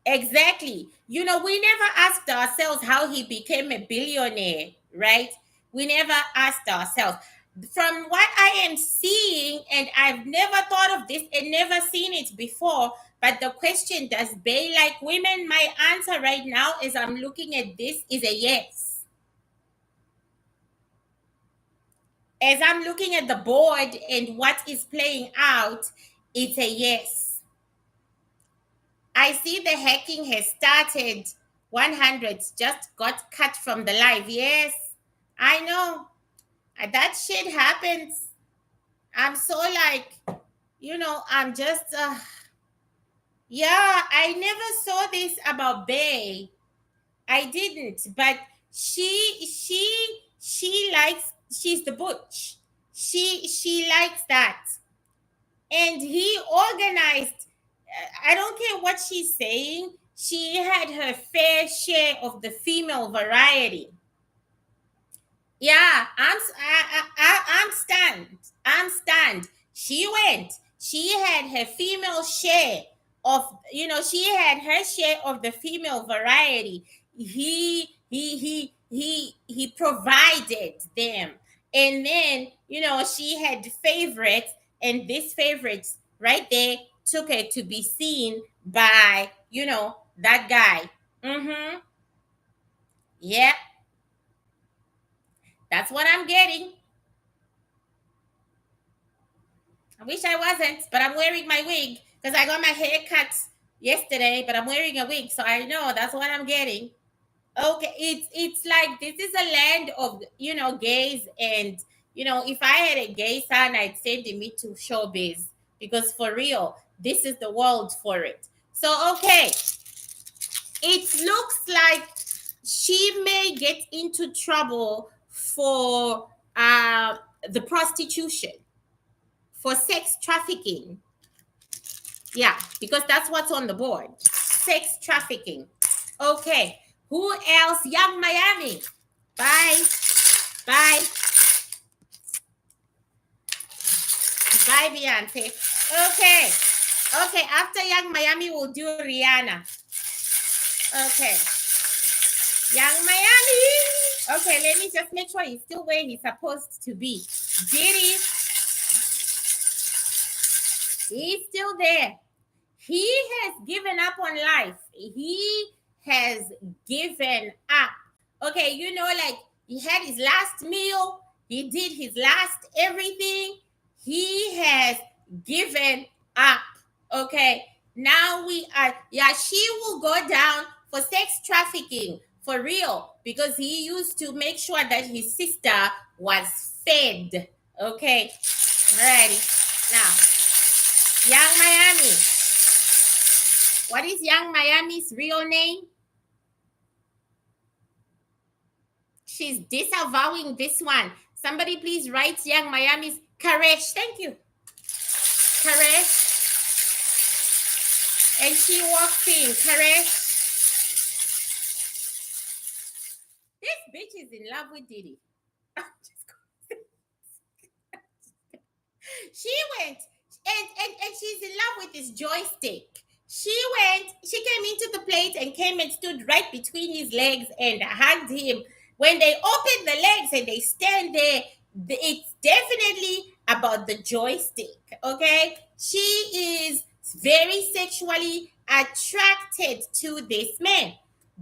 Speaker 1: Exactly. We never asked ourselves how he became a billionaire, right? We never asked ourselves. From what I am seeing, and I've never thought of this and never seen it before, but the question, does Bay like women? My answer right now, as I'm looking at this, is a yes. As I'm looking at the board and what is playing out, it's a yes. I see the hacking has started. 100s just got cut from the live. Yes, I know. That shit happens. I'm so like, I'm just, yeah, I never saw this about Bay. I didn't, but she likes, she's the butch. She likes that. And he organized, I don't care what she's saying, she had her fair share of the female variety. Yeah, I'm stand. I'm stand. She went. She had her female share of, she had her share of the female variety. He provided them. And then, she had favorites, and these favorites right there took her to be seen by, that guy. Mm-hmm. Yeah, that's what I'm getting. I wish I wasn't, but I'm wearing my wig because I got my hair cut yesterday, but I'm wearing a wig, so I know that's what I'm getting. Okay, it's like this is a land of gays, and if I had a gay son, I'd send him to showbiz, because for real, this is the world for it. So okay, it looks like she may get into trouble for the prostitution, for sex trafficking. Yeah, because that's what's on the board. Sex trafficking. Okay. Who else? Young Miami. Bye. Bye. Bye, Beyonce. Okay. Okay. After Young Miami, we'll do Rihanna. Okay. Young Miami. Okay, let me just make sure he's still where he's supposed to be. Diddy. He's still there. He has given up on life. He has given up. Okay, like he had his last meal, he did his last everything. He has given up. Okay, now we are, yeah, she will go down for sex trafficking for real, because he used to make sure that his sister was fed. Okay, alrighty. Now, Young Miami. What is Young Miami's real name? She's disavowing this one. Somebody please write Young Miami's Karesh. Thank you. Karesh. And she walks in. Karesh. This bitch is in love with Diddy. She went and she's in love with this joystick. She came into the plate and came and stood right between his legs and hugged him. When they open the legs and they stand there, it's definitely about the joystick, okay? She is very sexually attracted to this man,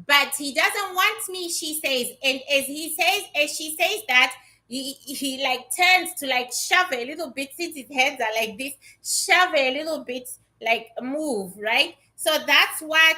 Speaker 1: but he doesn't want me, she says. And as she says that, he like turns to like shove a little bit, since his hands are like this, shove a little bit, like move, right? So that's what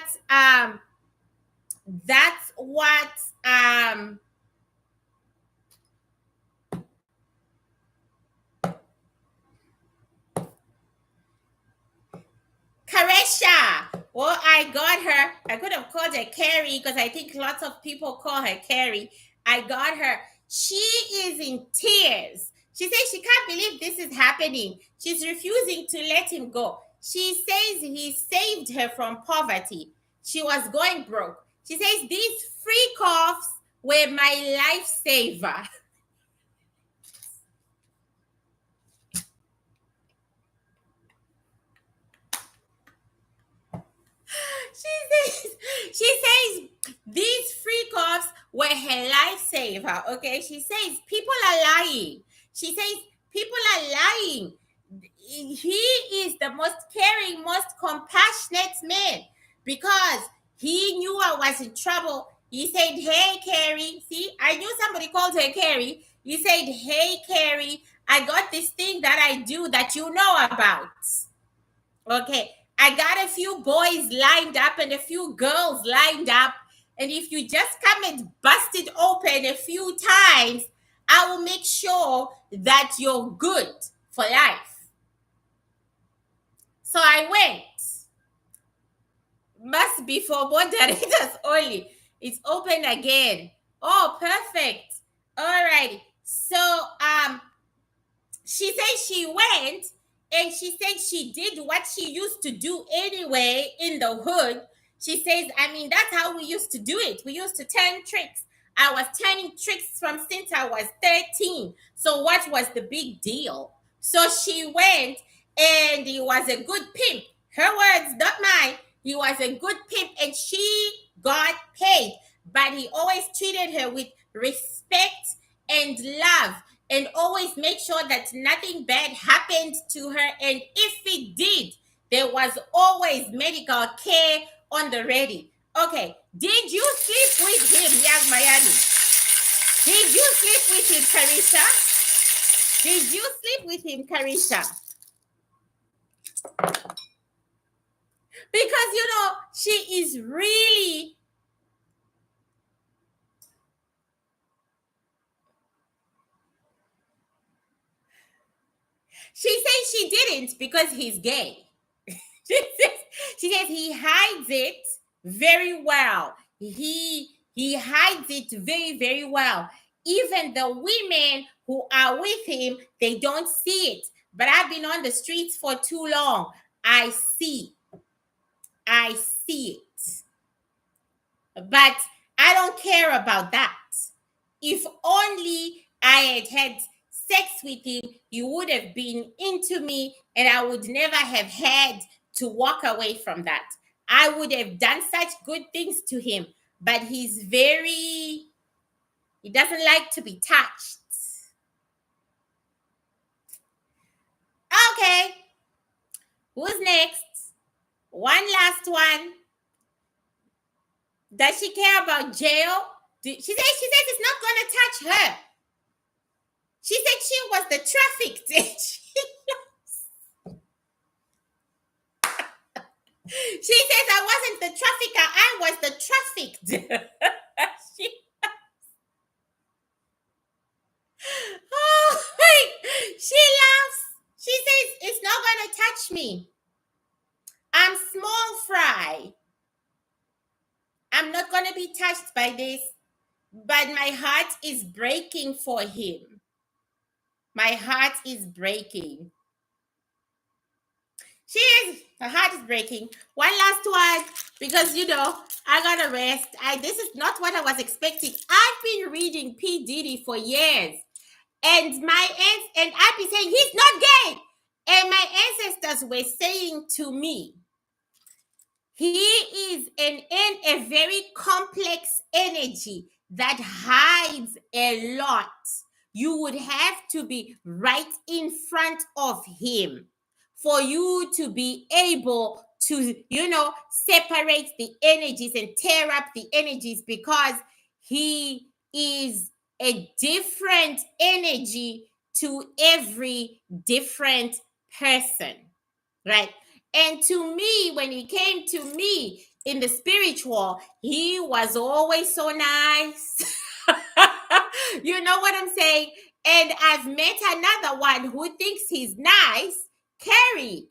Speaker 1: Caresha. Well, I got her. I could have called her Carrie because I think lots of people call her Carrie. I got her. She is in tears. She says she can't believe this is happening. She's refusing to let him go. She says he saved her from poverty. She was going broke. She says these freak offs were my lifesaver. She says these freak offs were her lifesaver. Okay, she says people are lying. She says people are lying. He is the most caring, most compassionate man, because he knew I was in trouble. He said, "Hey, Carrie." See, I knew somebody called her Carrie. He said, "Hey, Carrie, I got this thing that I do that you know about." Okay, I got a few boys lined up and a few girls lined up. And if you just come and bust it open a few times, I will make sure that you're good for life. So I went. Must be for moderators only. It's open again. Oh, perfect. All right. So she said she went, and she said she did what she used to do anyway in the hood. She says, I mean, that's how we used to do it. We used to turn tricks. I was turning tricks from since I was 13. So what was the big deal? So she went, and he was a good pimp. Her words, not mine. He was a good pimp, and she got paid. But he always treated her with respect and love, and always make sure that nothing bad happened to her. And if it did, there was always medical care on the ready. Okay, did you sleep with him, young Mayani? Did you sleep with him, Carisha? Did you sleep with him, Carisha? Because she is really. She says she didn't because he's gay. She says he hides it very well. He hides it very, very well. Even the women who are with him, they don't see it. But I've been on the streets for too long. I see. I see it. But I don't care about that. If only I had had sex with him, you would have been into me, and I would never have had to walk away from that. I would have done such good things to him, but he doesn't like to be touched. Okay, who's next? One last one. Does she care about jail? She says it's not going to touch her. She said she was the trafficked. She says I wasn't the trafficker, I was the trafficked. she, oh, she laughs. She says it's not going to touch me. I'm small fry. I'm not going to be touched by this, but my heart is breaking for him. My heart is breaking. She is. Her heart is breaking. One last one, because I gotta rest. This is not what I was expecting. I've been reading P. Diddy for years, and I've been saying he's not gay. And my ancestors were saying to me, He is a very complex energy that hides a lot. You would have to be right in front of him for you to be able to, separate the energies and tear up the energies, because he is a different energy to every different person, right? And to me, when he came to me in the spiritual, he was always so nice. You know what I'm saying? And I've met another one who thinks he's nice, Carrie.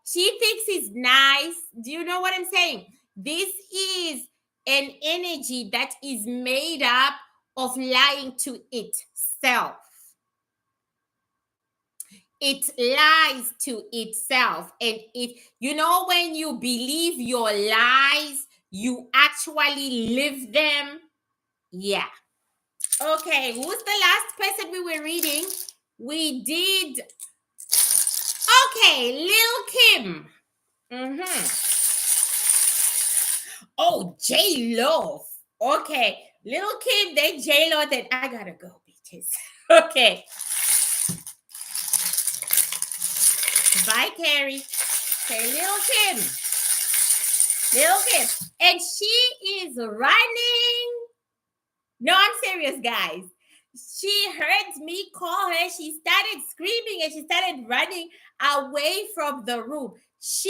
Speaker 1: She thinks he's nice. Do you know what I'm saying? This is an energy that is made up of lying to itself. It lies to itself. And when you believe your lies, you actually live them. Yeah. Okay, who's the last person we were reading? We did. Okay, Lil Kim. Oh, J-Lo. Okay, Lil Kim, then J-Lo, then I gotta go, bitches. Okay. Bye, Carrie. Okay, Lil Kim. And she is running. No, I'm serious, guys. She heard me call her. She started screaming and she started running away from the room. She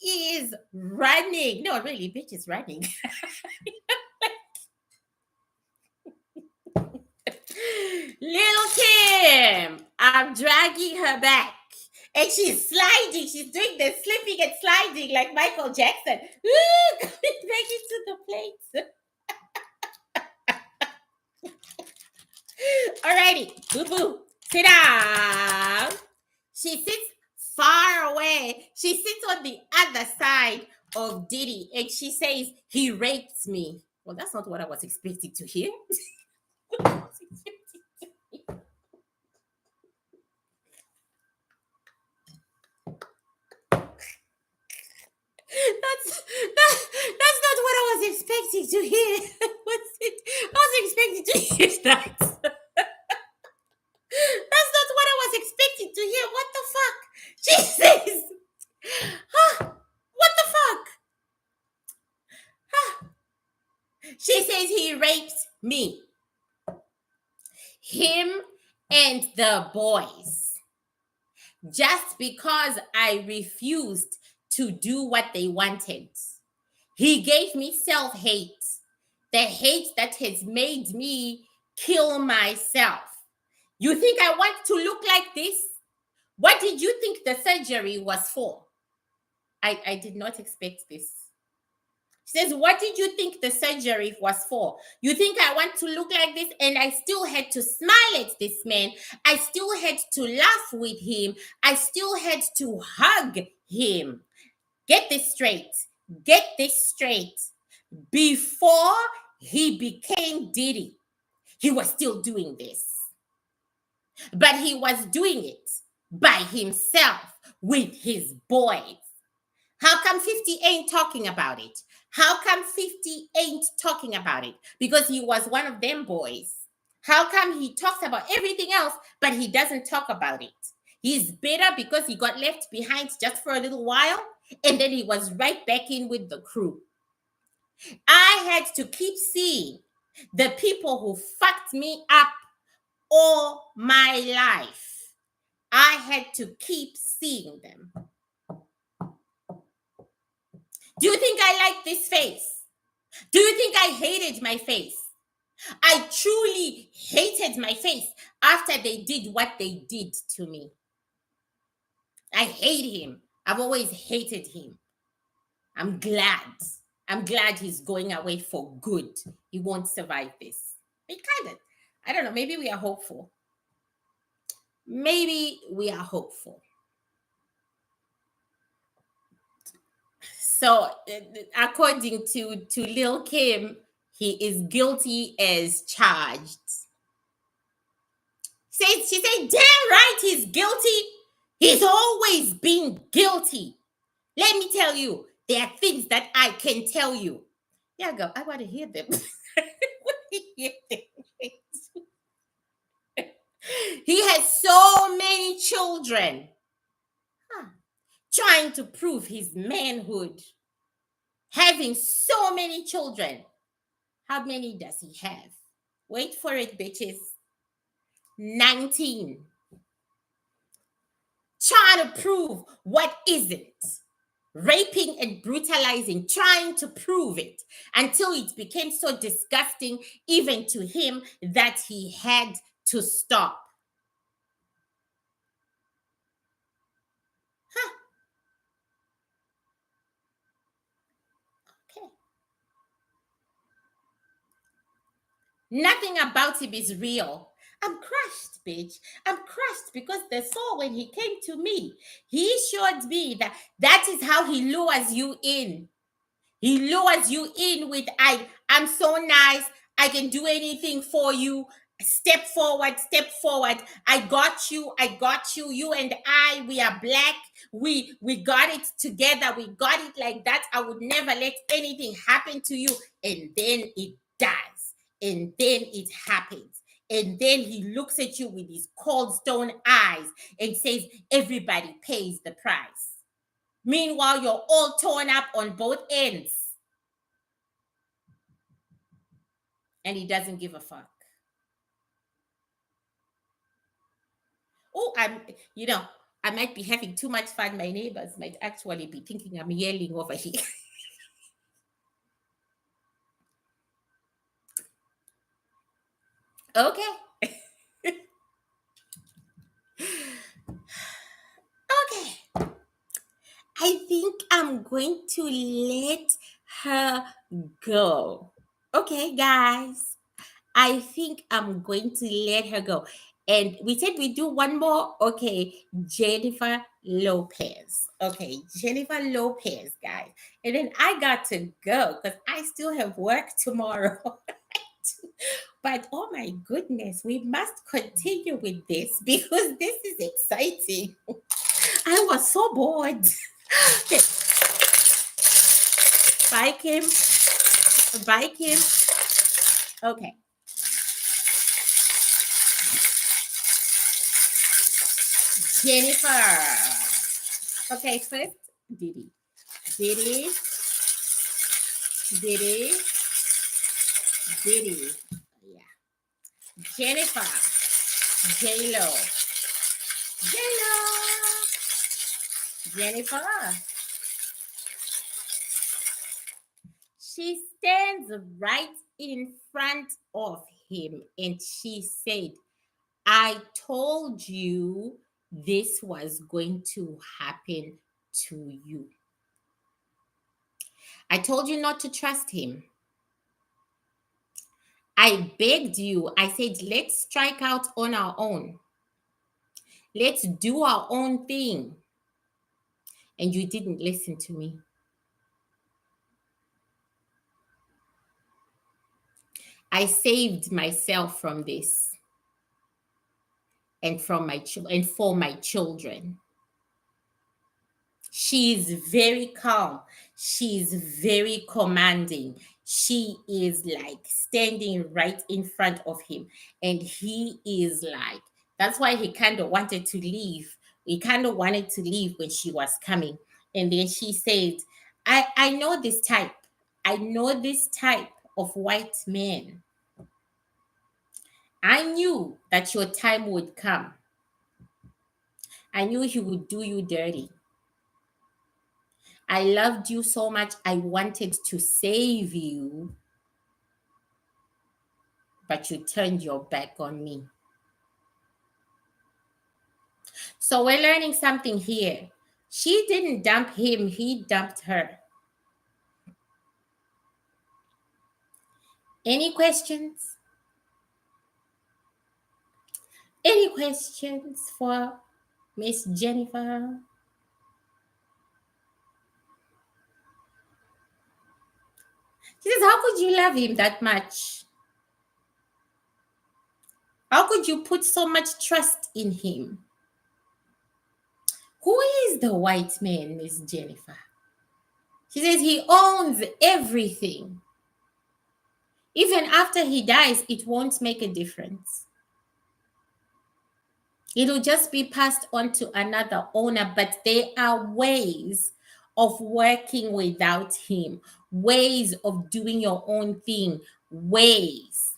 Speaker 1: is running. No, really, bitch is running. Little Kim, I'm dragging her back. And she's sliding. She's doing the slipping and sliding like Michael Jackson. Ooh, coming back into the plate. Alrighty, boo boo, sit down. She sits far away. She sits on the other side of Diddy and she says, he raped me. Well, that's not what I was expecting to hear. That's not what I was expecting to hear. I was expecting to hear that. That's not what I was expecting to hear. What the fuck? She says, what the fuck? She says he raped me. Him and the boys. Just because I refused to do what they wanted. He gave me self-hate. The hate that has made me kill myself. You think I want to look like this? What did you think the surgery was for? I did not expect this. She says, what did you think the surgery was for? You think I want to look like this? And I still had to smile at this man. I still had to laugh with him. I still had to hug him. Get this straight. Get this straight. Before he became Diddy, he was still doing this. But he was doing it by himself with his boys. How come 50 ain't talking about it? How come 50 ain't talking about it? Because he was one of them boys. How come he talks about everything else, but he doesn't talk about it? He's bitter because he got left behind just for a little while, and then he was right back in with the crew. I had to keep seeing the people who fucked me up all my life. I had to keep seeing them. Do you think I like this face? Do you think I hated my face? I truly hated my face after they did what they did to me. I hate him. I've always hated him. I'm glad. I'm glad he's going away for good. He won't survive this. I don't know, maybe we are hopeful. Maybe we are hopeful. So, according to Lil Kim, he is guilty as charged. She said, damn right he's guilty. He's always been guilty. Let me tell you, There are things that I can tell you. Yeah, go. I want to hear them. He has so many children. Huh. Trying to prove his manhood. Having so many children. How many does he have? Wait for it, bitches. 19. Trying to prove what isn't. Raping and brutalizing, trying to prove it until it became so disgusting, even to him, that he had to stop. Huh. Okay. Nothing about him is real. I'm crushed, bitch. I'm crushed because the soul, when he came to me, he showed me that that is how he lures you in. He lures you in with I'm so nice. I can do anything for you. Step forward, step forward. I got you. I got you. You and I, we are black. We got it together. We got it like that. I would never let anything happen to you. And then it does. And then it happens. And then he looks at you with his cold stone eyes and says, everybody pays the price. Meanwhile, you're all torn up on both ends. And he doesn't give a fuck. Oh, I might be having too much fun. My neighbors might actually be thinking I'm yelling over here. Okay. Okay. I think I'm going to let her go. Okay, guys. I think I'm going to let her go. And we said we do one more. Okay, Jennifer Lopez. Okay, Jennifer Lopez, guys. And then I got to go because I still have work tomorrow. But oh my goodness, we must continue with this because this is exciting. I was so bored. Okay, bye, Kim. Bye, Kim. Okay. Jennifer. Okay, first, Diddy. Diddy. Diddy. Diddy. Yeah. Jennifer. J-Lo. J-Lo. Jennifer. She stands right in front of him and she said, I told you this was going to happen to you. I told you not to trust him. I begged you. I said, let's strike out on our own. Let's do our own thing. And you didn't listen to me. I saved myself from this and from and for my children. She's very calm. She's very commanding. She is like standing right in front of him. And he is like, that's why he kind of wanted to leave. He kind of wanted to leave when she was coming. And then she said, I know this type. I know this type of white man. I knew that your time would come. I knew he would do you dirty. I loved you so much. I wanted to save you, but you turned your back on me. So we're learning something here. She didn't dump him, he dumped her. Any questions? Any questions for Miss Jennifer? She says, how could you love him that much? How could you put so much trust in him? Who is the white man, Miss Jennifer? She says he owns everything. Even after he dies, it won't make a difference. It'll just be passed on to another owner, but there are ways of working without him, ways of doing your own thing, ways.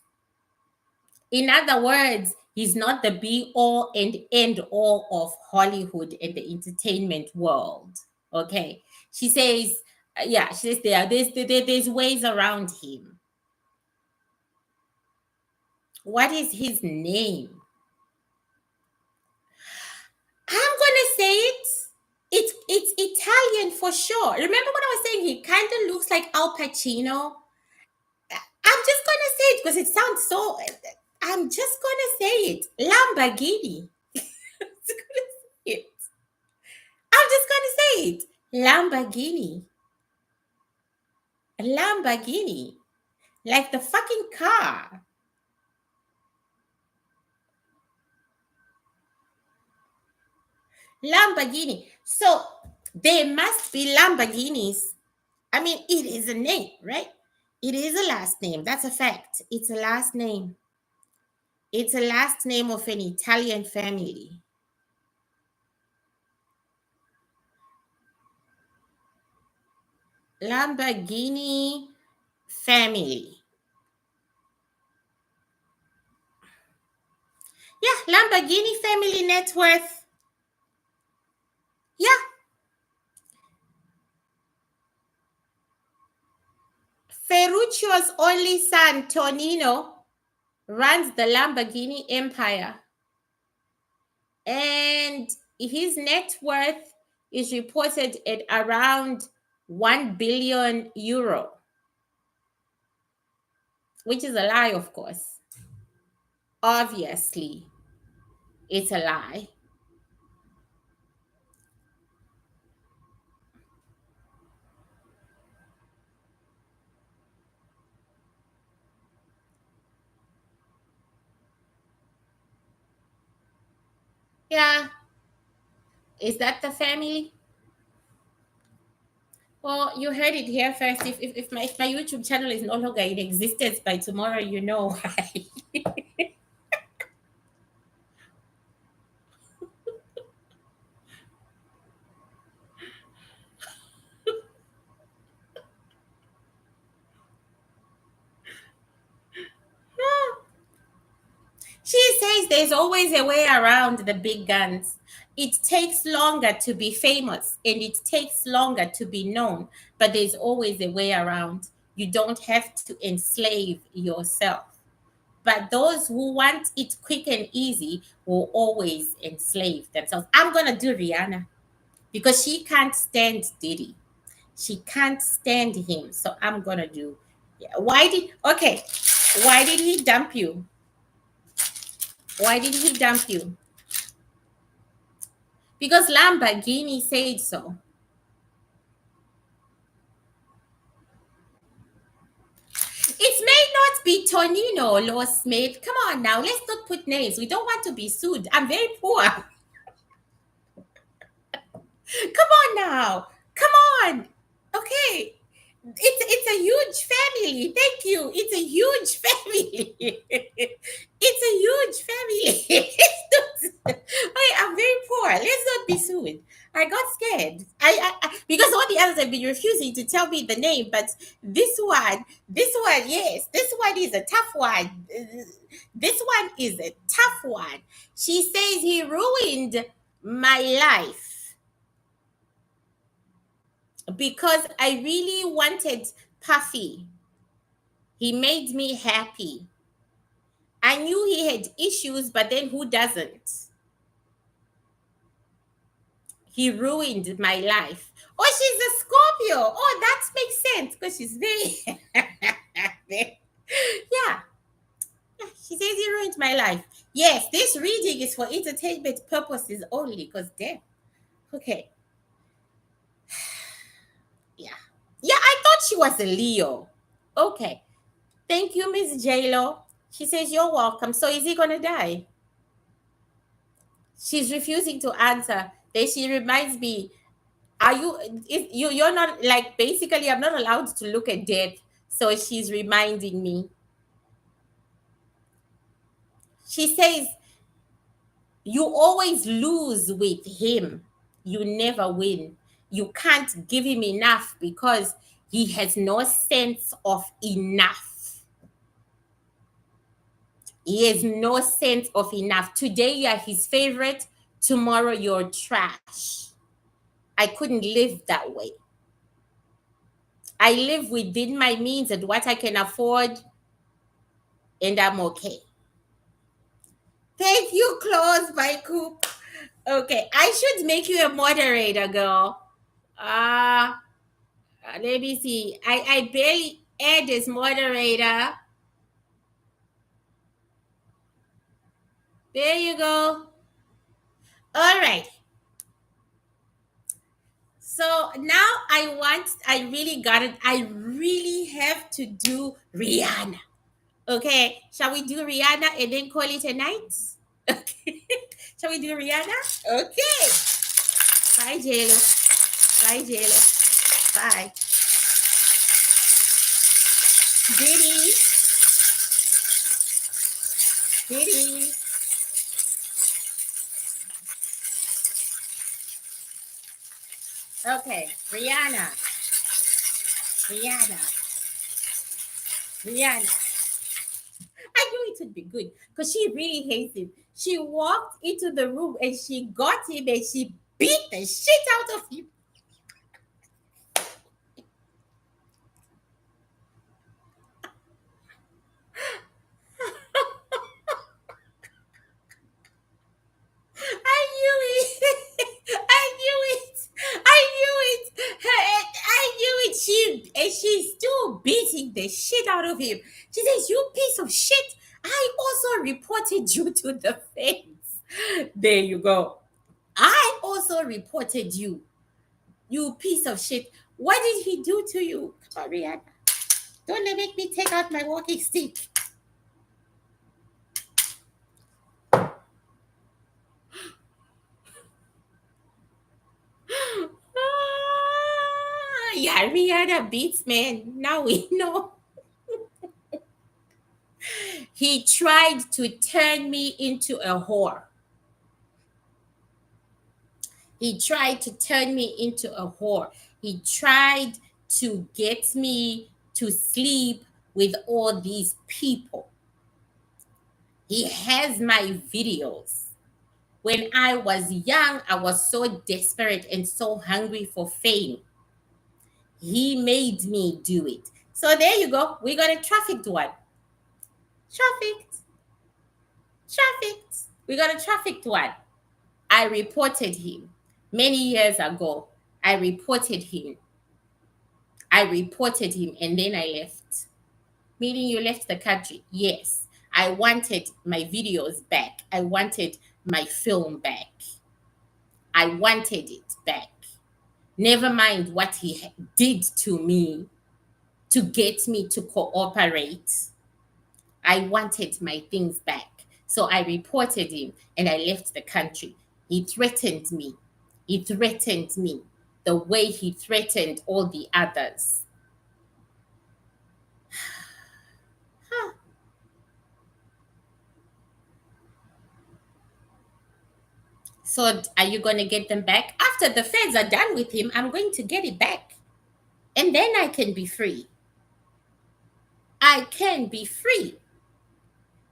Speaker 1: In other words, he's not the be all and end all of Hollywood and the entertainment world. Okay. She says, yeah, she says there's ways around him. What is his name? I'm gonna say it. It's Italian for sure. Remember when I was saying he kind of looks like Al Pacino? I'm just gonna say it because it sounds so. I'm just gonna say it. Lamborghini. I'm just gonna say it. I'm just gonna say it. Lamborghini. Lamborghini. Like the fucking car. Lamborghini. So there must be Lamborghinis. I mean, it is a name, right? It is a last name. That's a fact. It's a last name. It's a last name of an Italian family. Lamborghini family. Yeah, Lamborghini family net worth. Yeah. Ferruccio's only son, Tonino, runs the Lamborghini empire. And his net worth is reported at around 1 billion euro, which is a lie, of course. Obviously, it's a lie. Yeah. Is that the family? Well, you heard it here first. If my YouTube channel is no longer in existence by tomorrow, you know why. She says there's always a way around the big guns. It takes longer to be famous and it takes longer to be known, but there's always a way around. You don't have to enslave yourself. But those who want it quick and easy will always enslave themselves. I'm going to do Rihanna because she can't stand Diddy. She can't stand him. So I'm going to do. Yeah. Why did he dump you? Why did he dump you? Because Lamborghini said so. It may not be Tonino, Lord Smith. Come on now, let's not put names. We don't want to be sued. I'm very poor. Come on now. Come on. Okay. It's a huge family. Thank you. It's a huge family. It's a huge family. Wait, I'm very poor. Let's not be sued. I got scared. Because all the others have been refusing to tell me the name, but this one, yes, this one is a tough one. This one is a tough one. She says he ruined my life because I really wanted Puffy. He made me happy. I knew he had issues, but then who doesn't? He ruined my life. Oh, she's a Scorpio. Oh, that makes sense because she's very. Yeah. She says he ruined my life. Yes, this reading is for entertainment purposes only because damn. Okay. Yeah. Yeah, I thought she was a Leo. Okay. Thank you, Miss JLo. She says you're welcome. So is he gonna die? She's refusing to answer. Then she reminds me, Are you? You're not like basically. I'm not allowed to look at death. So she's reminding me. She says, "You always lose with him. You never win. You can't give him enough because he has no sense of enough. He has no sense of enough. Today you're his favorite. Tomorrow you're trash. I couldn't live that way. I live within my means and what I can afford, and I'm okay." Thank you, Close by Coop. Okay, I should make you a moderator, girl. Let me see. I barely add this moderator. There you go. All right. So now I really got it. I really have to do Rihanna. Okay. Shall we do Rihanna and then call it a night? Okay. Shall we do Rihanna? Okay. Bye, JLo. Bye, JLo. Bye. Diddy. Diddy. Okay. Rihanna. Rihanna. Rihanna. I knew it would be good because she really hates him. She walked into the room and she got him and she beat the shit out of him. I knew it. I knew it. I knew it. I knew it. She's still beating the shit out of him. She says, "You piece of shit. I also reported you to the feds." There you go. I also reported you. You piece of shit. What did he do to you? Come on, Rihanna. Don't let make me take out my walking stick. Yeah, Rihanna beats, man. Now we know. He tried to turn me into a whore. He tried to turn me into a whore. He tried to get me to sleep with all these people. He has my videos. When I was young, I was so desperate and so hungry for fame. He made me do it. So there you go. We got a trafficked one. Trafficked. Trafficked. We got a trafficked one. I reported him many years ago. I reported him. I reported him and then I left. Meaning you left the country. Yes. I wanted my videos back. I wanted my film back. I wanted it back. Never mind what he did to me to get me to cooperate. I wanted my things back. So I reported him and I left the country. He threatened me. He threatened me the way he threatened all the others. Huh. So are you going to get them back? After the feds are done with him, I'm going to get it back. And then I can be free. I can be free.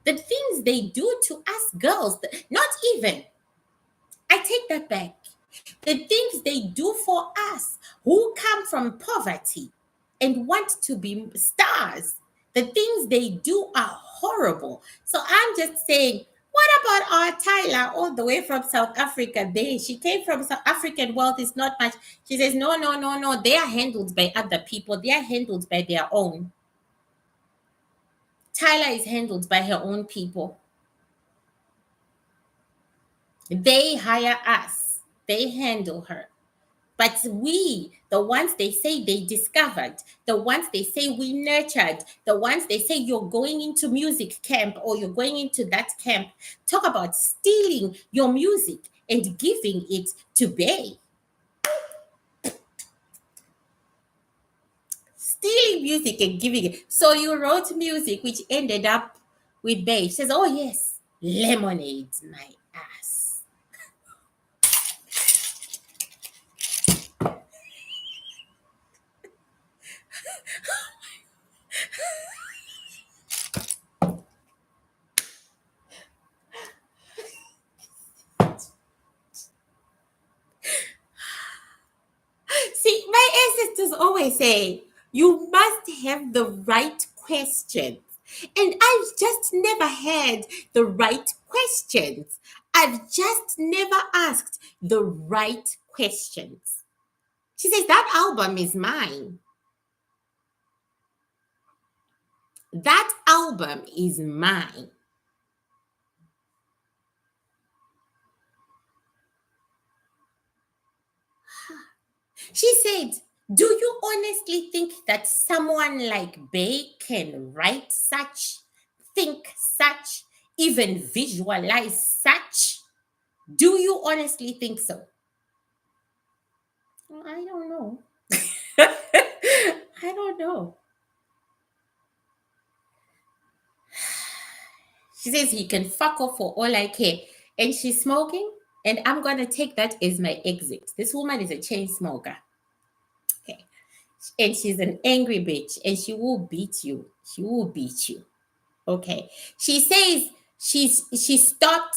Speaker 1: The things they do to us girls, not even, I take that back. The things they do for us who come from poverty and want to be stars, the things they do are horrible. So I'm just saying, what about our Tyler all the way from South Africa? There, she came from South African wealth is not much. She says, no, no, no, no. They are handled by other people. They are handled by their own. Tyler is handled by her own people. They hire us. They handle her. But we, the ones they say they discovered, the ones they say we nurtured, the ones they say you're going into music camp or you're going into that camp, talk about stealing your music and giving it to Bay. stealing music and giving it. So you wrote music which ended up with Babe. She says, oh yes, lemonade, my ass. See, my ancestors always say you must have the right questions. And I've just never had the right questions. I've just never asked the right questions. She says, that album is mine. That album is mine. She said, do you honestly think that someone like Bay can write such, think such, even visualize such? Do you honestly think so? I don't know. I don't know. She says he can fuck off for all I care. And she's smoking, and I'm going to take that as my exit. This woman is a chain smoker. Okay. And she's an angry bitch, and she will beat you. She will beat you. Okay. She says she stopped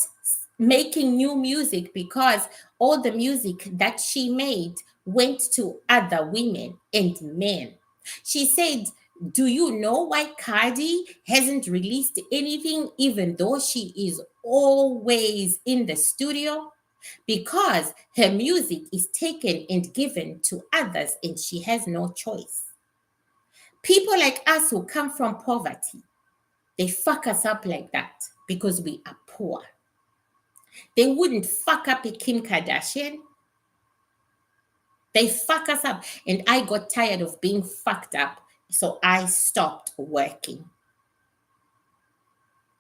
Speaker 1: making new music because all the music that she made went to other women and men. She said, do you know why Cardi hasn't released anything even though she is always in the studio? Because her music is taken and given to others and she has no choice. People like us who come from poverty, they fuck us up like that because we are poor. They wouldn't fuck up a Kim Kardashian. They fuck us up. And I got tired of being fucked up. So I stopped working.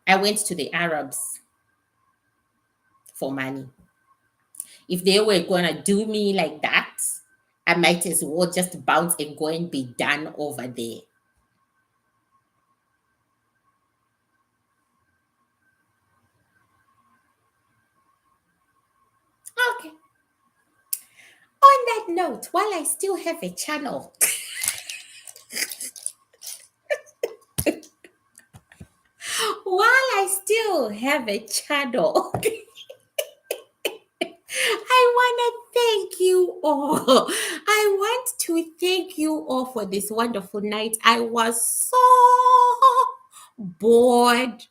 Speaker 1: I went to the Arabs for money. If they were going to do me like that, I might as well just bounce and go and be done over there. Okay. On that note, while I still have a channel, while I still have a channel, I want to thank you all. I want to thank you all for this wonderful night. I was so bored.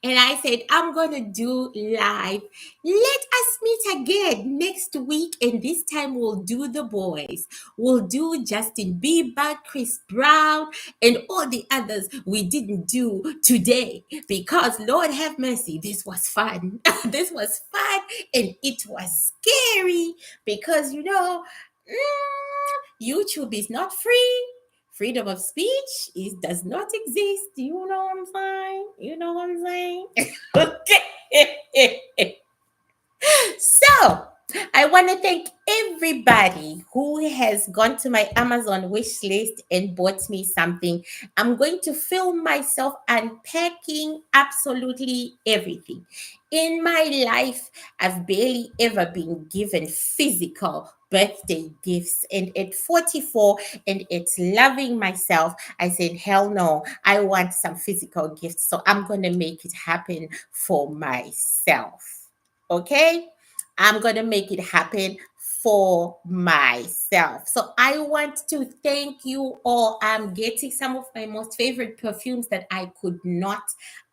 Speaker 1: And I said, I'm going to do live. Let us meet again next week. And this time we'll do the boys. We'll do Justin Bieber, Chris Brown, and all the others we didn't do today. Because Lord have mercy, this was fun. This was fun. And it was scary. Because, YouTube is not free. Freedom of speech does not exist. You know what I'm saying? You know what I'm saying? Okay. So, I want to thank everybody who has gone to my Amazon wish list and bought me something. I'm going to film myself unpacking absolutely everything. In my life, I've barely ever been given physical birthday gifts. And at 44 and it's loving myself, I said, hell no, I want some physical gifts. So I'm going to make it happen for myself. Okay? I'm going to make it happen for myself. So I want to thank you all. I'm getting some of my most favorite perfumes that I could not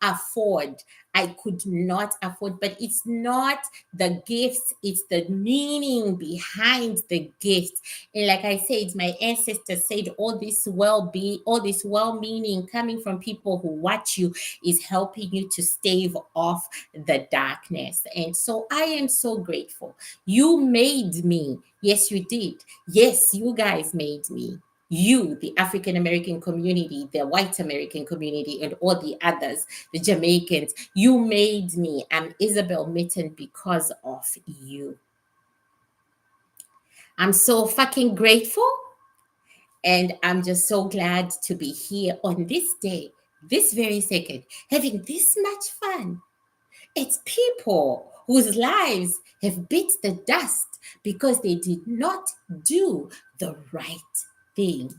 Speaker 1: afford. I could not afford, but it's not the gifts, it's the meaning behind the gifts. And like I said, my ancestors said all this well-meaning coming from people who watch you is helping you to stave off the darkness. And so I am so grateful. You made me. Yes, you did. Yes, you guys made me. You, the African American community, the white American community, and all the others, the Jamaicans, you made me. I'm Isobel Mitton because of you. I'm so fucking grateful. And I'm just so glad to be here on this day, this very second, having this much fun. It's people whose lives have bit the dust because they did not do the right thing.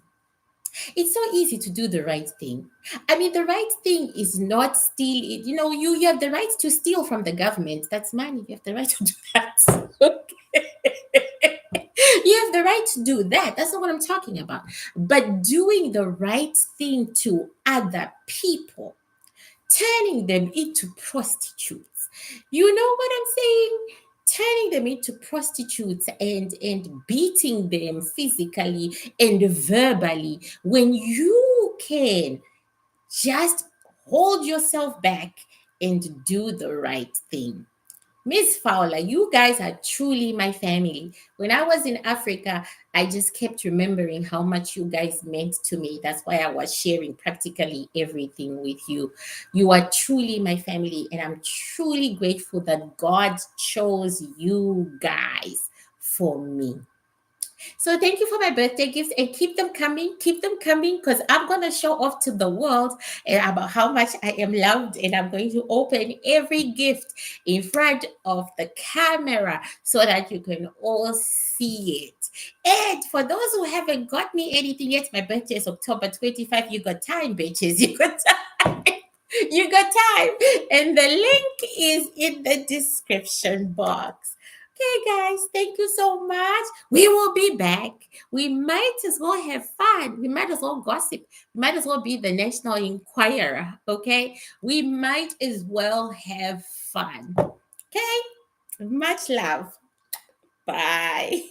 Speaker 1: It's so easy to do the right thing. I mean, the right thing is not steal. You know, you have the right to steal from the government. That's money. You have the right to do that. You have the right to do that. That's not what I'm talking about. But doing the right thing to other people, turning them into prostitutes. You know what I'm saying? Turning them into prostitutes and beating them physically and verbally when you can just hold yourself back and do the right thing. Miss Fowler, you guys are truly my family. When I was in Africa, I just kept remembering how much you guys meant to me. That's why I was sharing practically everything with you. You are truly my family, and I'm truly grateful that God chose you guys for me. So thank you for my birthday gifts and keep them coming because I'm gonna show off to the world about how much I am loved and I'm going to open every gift in front of the camera so that you can all see it. And for those who haven't got me anything yet, my birthday is October 25. You got time, bitches. You got time. You got time. And the link is in the description box. Okay, guys, thank you so much. We will be back. We might as well have fun. We might as well gossip. We might as well be the National Enquirer. Okay, we might as well have fun. Okay, much love. Bye.